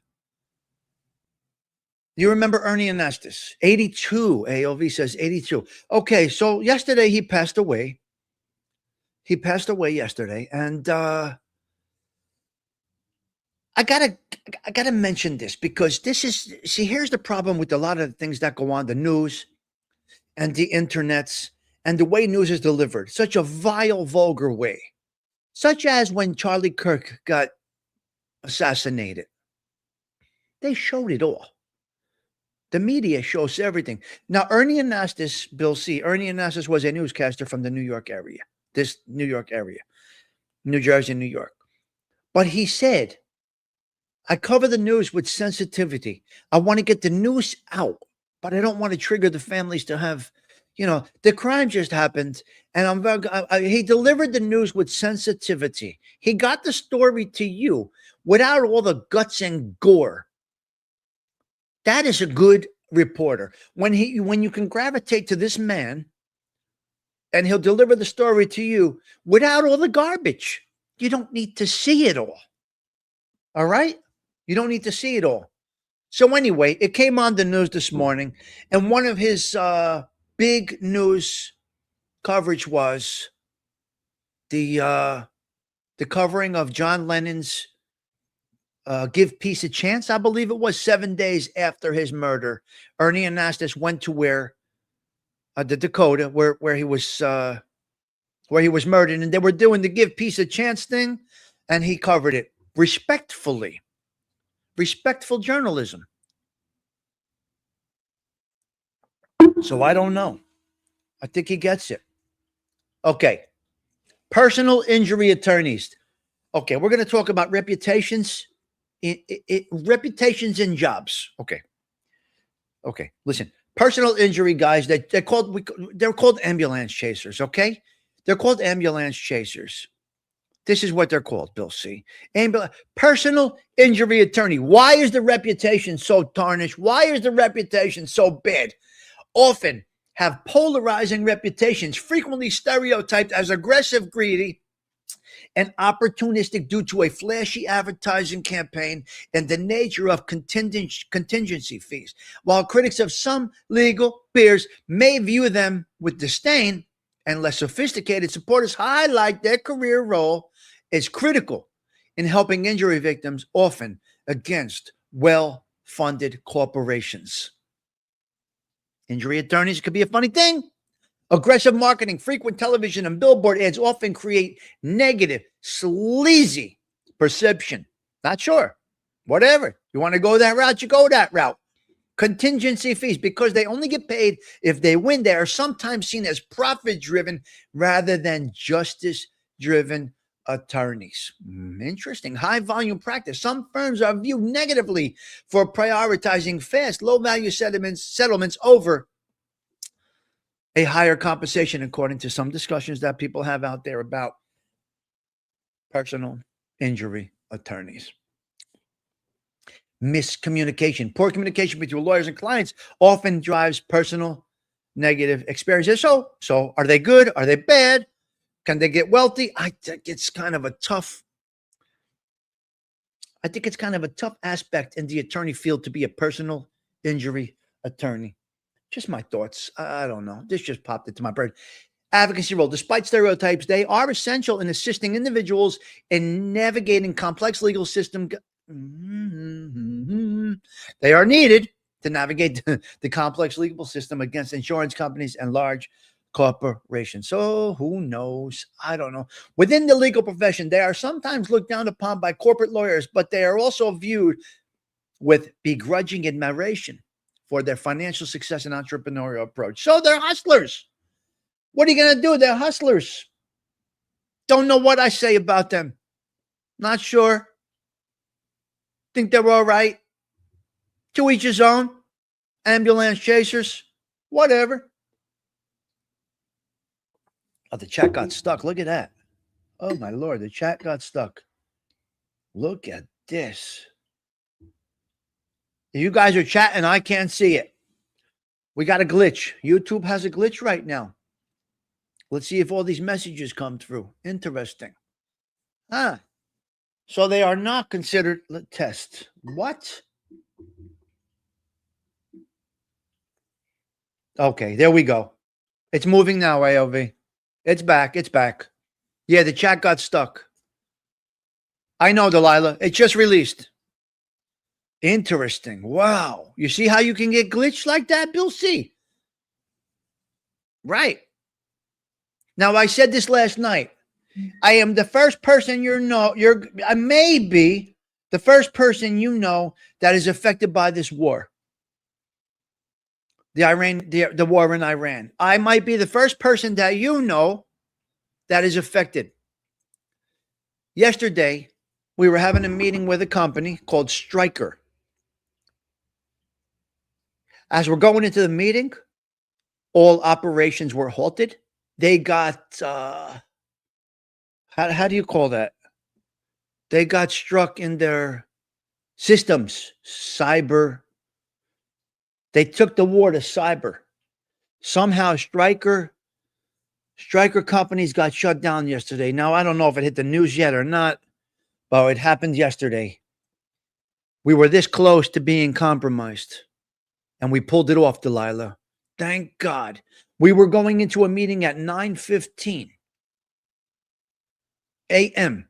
You remember Ernie Anastas? 82. AOV says 82. Okay, so yesterday he passed away. He passed away yesterday, and I gotta mention this because this is, see, here's the problem with a lot of the things that go on the news and the internets and the way news is delivered. Such a vile, vulgar way. Such as when Charlie Kirk got assassinated. They showed it all. The media shows everything. Now, Ernie Anastas, Bill C. Ernie Anastas was a newscaster from the New York area. This New York area. New Jersey, New York. But he said, I cover the news with sensitivity. I want to get the news out, but I don't want to trigger the families to have, the crime just happened, and he delivered the news with sensitivity. He got the story to you without all the guts and gore. That is a good reporter. When you can gravitate to this man, and he'll deliver the story to you without all the garbage. You don't need to see it all. All right? You don't need to see it all. So anyway, it came on the news this morning, and one of his big news coverage was the covering of John Lennon's Give Peace a Chance. I believe it was 7 days after his murder. Ernie Anastas went to where the Dakota, where he was murdered, and they were doing the Give Peace a Chance thing, and he covered it respectfully. Respectful journalism. So I don't know. I think he gets it. Okay. Personal injury attorneys. Okay, we're going to talk about reputations. Reputations in jobs. Okay. Listen. Personal injury guys, they're called ambulance chasers, okay? They're called ambulance chasers. This is what they're called, Bill C. Personal injury attorney. Why is the reputation so tarnished? Why is the reputation so bad? Often have polarizing reputations, frequently stereotyped as aggressive, greedy, and opportunistic due to a flashy advertising campaign and the nature of contingency fees. While critics of some legal peers may view them with disdain, and less sophisticated supporters highlight their career role as critical in helping injury victims, often against well-funded corporations. Injury attorneys could be a funny thing. Aggressive marketing, frequent television, and billboard ads often create negative, sleazy perception. Not sure. Whatever. You want to go that route, you go that route. Contingency fees, because they only get paid if they win. They are sometimes seen as profit-driven rather than justice-driven attorneys. Interesting. High-volume practice. Some firms are viewed negatively for prioritizing fast, low-value settlements over a higher compensation, according to some discussions that people have out there about personal injury attorneys. Miscommunication. Poor communication between lawyers and clients often drives personal negative experiences. So are they good? Are they bad? Can they get wealthy? I think it's kind of a tough aspect in the attorney field to be a personal injury attorney. Just my thoughts. I don't know. This just popped into my brain. Advocacy role. Despite stereotypes, they are essential in assisting individuals in navigating complex legal systems. They are needed to navigate the complex legal system against insurance companies and large corporations. So who knows? I don't know. Within the legal profession, they are sometimes looked down upon by corporate lawyers, but they are also viewed with begrudging admiration for their financial success and entrepreneurial approach. So they're hustlers. What are you going to do? They're hustlers. Don't know what I say about them. Not sure. Think they're all right. To each his own. Ambulance chasers. Whatever. Oh, the chat got stuck. Look at that. Oh, my Lord. The chat got stuck. Look at this. You guys are chatting. I can't see it. We got a glitch. YouTube has a glitch right now. Let's see if all these messages come through. Interesting. So they are not considered tests. What? Okay, there we go. It's moving now, AOV. It's back. It's back. Yeah, the chat got stuck. I know, Delilah. It just released. Interesting. Wow. You see how you can get glitched like that, Bill C? Right. Now, I said this last night. I am the first person I may be the first person you know that is affected by this war. The war in Iran. I might be the first person that you know that is affected. Yesterday, we were having a meeting with a company called Stryker. As we're going into the meeting, all operations were halted. They got, how do you call that? They got struck in their systems, cyber. They took the war to cyber. Somehow Stryker companies got shut down yesterday. Now, I don't know if it hit the news yet or not, but it happened yesterday. We were this close to being compromised, and we pulled it off, Delilah. Thank God. We were going into a meeting at 9:15 a.m.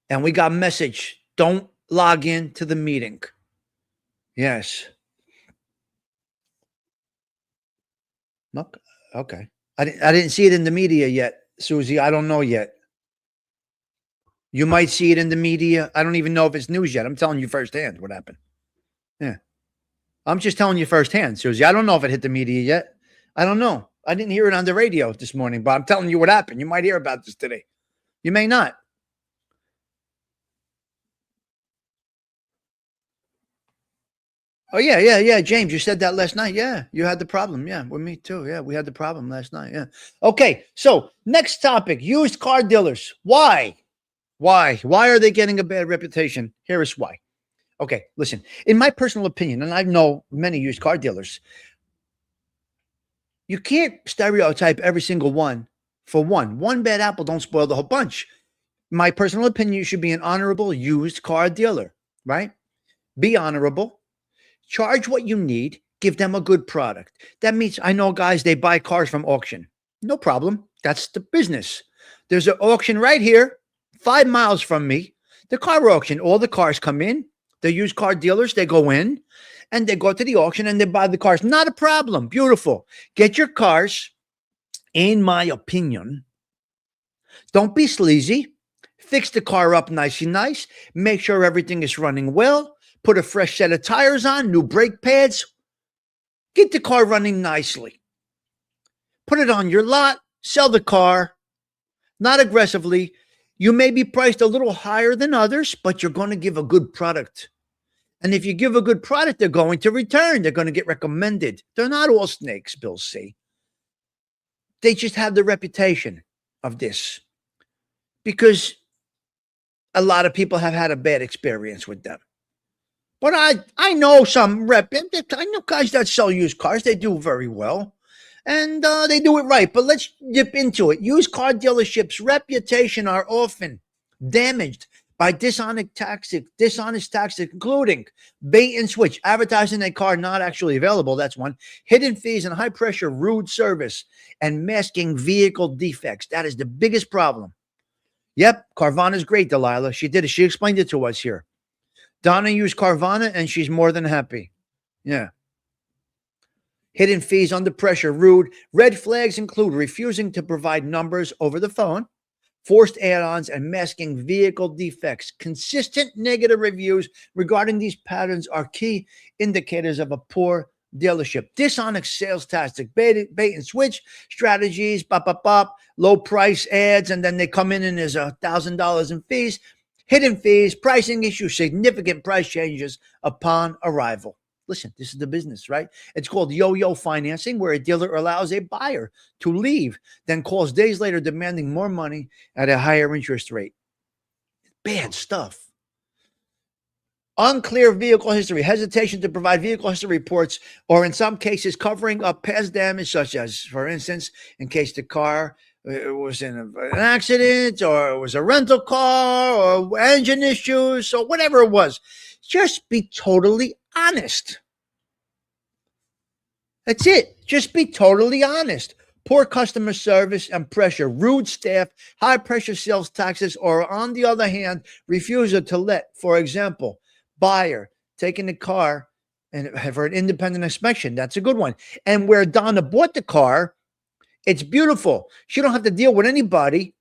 And we got a message, don't log in to the meeting. Yes. Okay. I didn't see it in the media yet, Susie. I don't know yet. You might see it in the media. I don't even know if it's news yet. I'm telling you firsthand what happened. Yeah. I'm just telling you firsthand, Susie. I don't know if it hit the media yet. I don't know. I didn't hear it on the radio this morning, but I'm telling you what happened. You might hear about this today. You may not. Oh, yeah. James, you said that last night. Yeah, you had the problem. Yeah, with me too. Yeah, we had the problem last night. Yeah. Okay, so next topic, used car dealers. Why? Why are they getting a bad reputation? Here is why. Okay, listen. In my personal opinion, and I know many used car dealers, you can't stereotype every single one for one. One bad apple don't spoil the whole bunch. My personal opinion, you should be an honorable used car dealer, right? Be honorable. Charge what you need. Give them a good product. That means I know guys, they buy cars from auction. No problem. That's the business. There's an auction right here, 5 miles from me. The car auction. All the cars come in. The used car dealers, they go in and they go to the auction and they buy the cars. Not a problem. Beautiful. Get your cars, in my opinion. Don't be sleazy. Fix the car up nice. Make sure everything is running well. Put a fresh set of tires on, new brake pads. Get the car running nicely. Put it on your lot. Sell the car. Not aggressively. You may be priced a little higher than others, but you're going to give a good product. And if you give a good product, they're going to return. They're going to get recommended. They're not all snakes, Bill C. They just have the reputation of this because a lot of people have had a bad experience with them. But I know some I know guys that sell used cars. They do very well. And they do it right. But let's dip into it. Used car dealerships' reputation are often damaged by dishonest tactics, including bait and switch, advertising a car not actually available. That's one. Hidden fees and high pressure, rude service, and masking vehicle defects. That is the biggest problem. Yep, Carvana is great, Delilah. She did it. She explained it to us here. Donna used Carvana, and she's more than happy. Yeah. Hidden fees, under pressure, rude. Red flags include refusing to provide numbers over the phone, forced add-ons, and masking vehicle defects. Consistent negative reviews regarding these patterns are key indicators of a poor dealership. Dishonest sales tactic, bait and switch strategies, low price ads, and then they come in and there's $1,000 in fees. Hidden fees, pricing issues, significant price changes upon arrival. Listen, this is the business, right? It's called yo-yo financing, where a dealer allows a buyer to leave, then calls days later demanding more money at a higher interest rate. Bad stuff. Unclear vehicle history, hesitation to provide vehicle history reports, or in some cases covering up past damage, such as, for instance, in case the car was in an accident, or it was a rental car, or engine issues, or whatever it was. Just be totally honest. That's it. Just be totally honest. Poor customer service and pressure, rude staff, high pressure sales taxes, or on the other hand, refusal to let, for example, buyer taking the car and for an independent inspection. That's a good one. And where Donna bought the car, it's beautiful. She don't have to deal with anybody,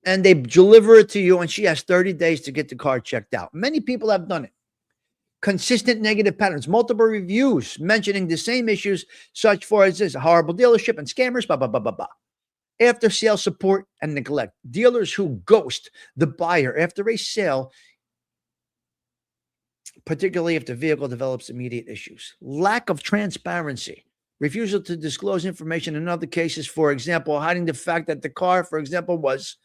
and they deliver it to you, and she has 30 days to get the car checked out. Many people have done it. Consistent negative patterns, multiple reviews mentioning the same issues, such for as this, a horrible dealership and scammers, After sale support and neglect. Dealers who ghost the buyer after a sale, particularly if the vehicle develops immediate issues. Lack of transparency. Refusal to disclose information in other cases, for example, hiding the fact that the car, for example, was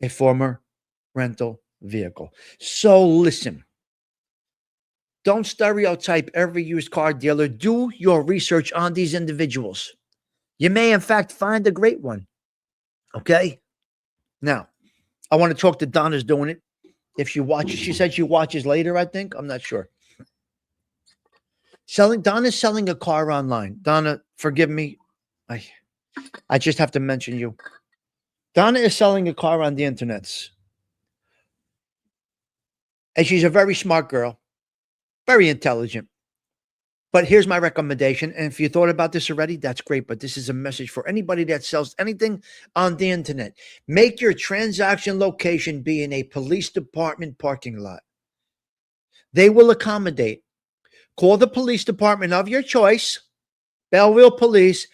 a former rental vehicle. So listen, don't stereotype every used car dealer. Do your research on these individuals. You may, in fact, find a great one. Okay? Now, I want to talk to Donna's doing it. If she watches, she said she watches later, I think. I'm not sure. Donna's selling a car online. Donna, forgive me. I just have to mention you. Donna is selling a car on the internets. And she's a very smart girl. Very intelligent. But here's my recommendation. And if you thought about this already, that's great. But this is a message for anybody that sells anything on the internet. Make your transaction location be in a police department parking lot. They will accommodate. Call the police department of your choice, Belleville Police.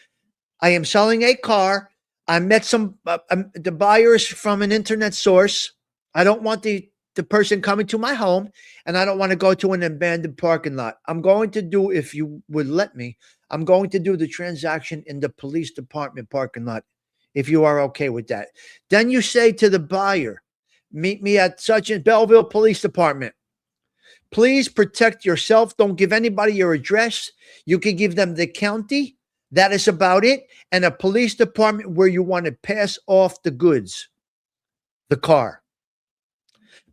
I am selling a car. I met the buyers from an internet source. I don't want the person coming to my home, and I don't want to go to an abandoned parking lot. I'm going to do, if you would let me, I'm going to do the transaction in the police department parking lot, if you are okay with that. Then you say to the buyer, meet me at such a Belleville Police Department. Please protect yourself. Don't give anybody your address. You can give them the county. That is about it. And a police department where you want to pass off the goods, the car.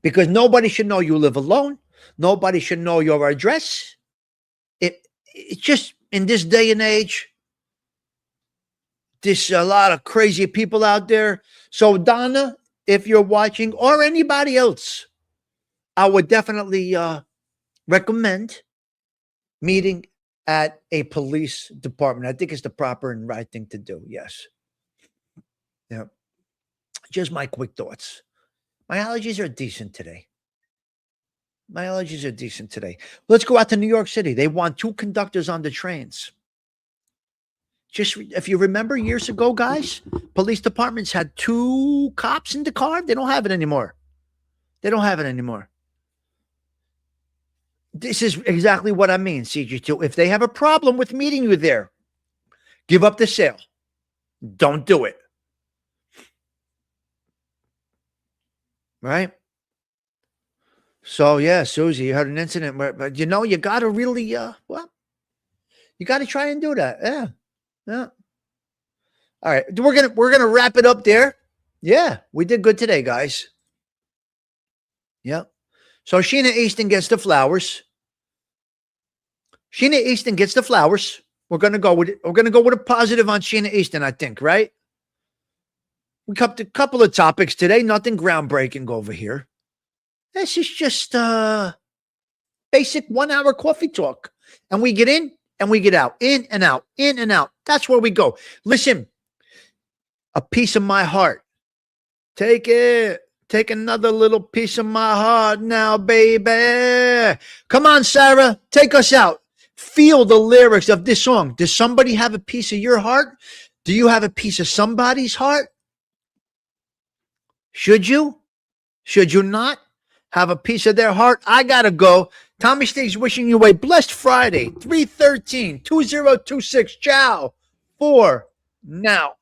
Because nobody should know you live alone. Nobody should know your address. It's just, in this day and age, there's a lot of crazy people out there. So Donna, if you're watching, or anybody else, I would definitely recommend meeting at a police department. I think it's the proper and right thing to do. Yes. Yeah. Just my quick thoughts. My allergies are decent today. My allergies are decent today. Let's go out to New York City. They want 2 conductors on the trains. Just if you remember years ago, guys, police departments had 2 cops in the car. They don't have it anymore. They don't have it anymore. This is exactly what I mean, CG2. If they have a problem with meeting you there, give up the sale. Don't do it. Right? So, yeah, Susie, you had an incident where, but you got to really, you got to try and do that. Yeah. Yeah. All right. We're going to wrap it up there. Yeah. We did good today, guys. Yeah. So Sheena Easton gets the flowers. Sheena Easton gets the flowers. We're going to go with it. We're going to go with a positive on Sheena Easton, I think, right? We covered a couple of topics today. Nothing groundbreaking over here. This is just basic 1 hour coffee talk. And we get in and we get out. In and out. In and out. That's where we go. Listen, a piece of my heart. Take it. Take another little piece of my heart now, baby. Come on, Sarah. Take us out. Feel the lyrics of this song. Does somebody have a piece of your heart? Do you have a piece of somebody's heart? Should you? Should you not have a piece of their heart? I gotta go. Tommy Stigs wishing you a blessed Friday. 3/13/2026. Ciao. For now.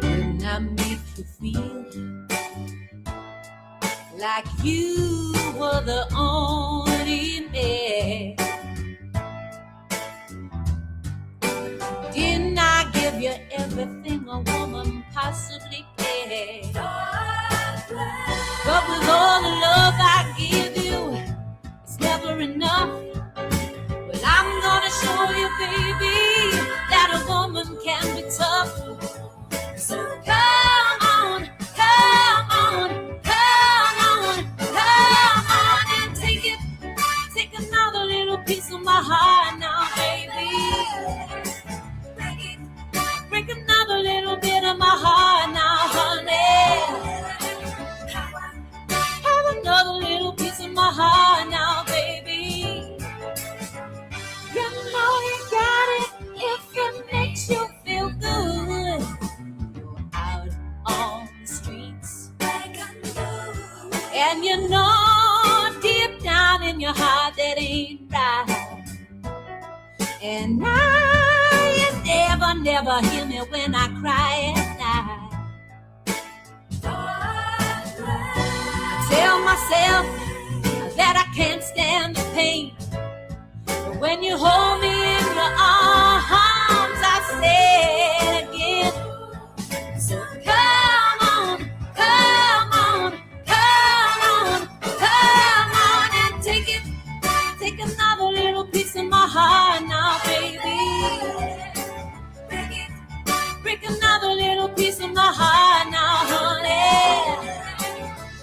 When I make you feel like you were the only man, didn't I give you everything a woman possibly can? But with all the love I give you, it's never enough. Well, I'm gonna show you, baby, that a woman can be tough. So come on, come on, come on, come on and take it. Take another little piece of my heart now, baby. Break another little bit of my heart now, honey. Have another little piece of my heart now, baby. You know you got it if it makes you feel good. You're out on the streets, and you know deep down in your heart that ain't right. And now you never hear me when I cry at night. Tell myself that I can't stand the pain, but when you hold me in your arms, I say it again. So come on, come on, come on, come on and take it. Take another little piece of my heart now, baby. Break another little piece of my heart now, honey.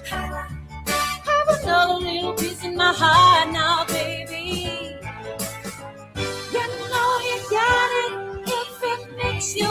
Have another little piece of my heart now, baby. You know you got it if it makes you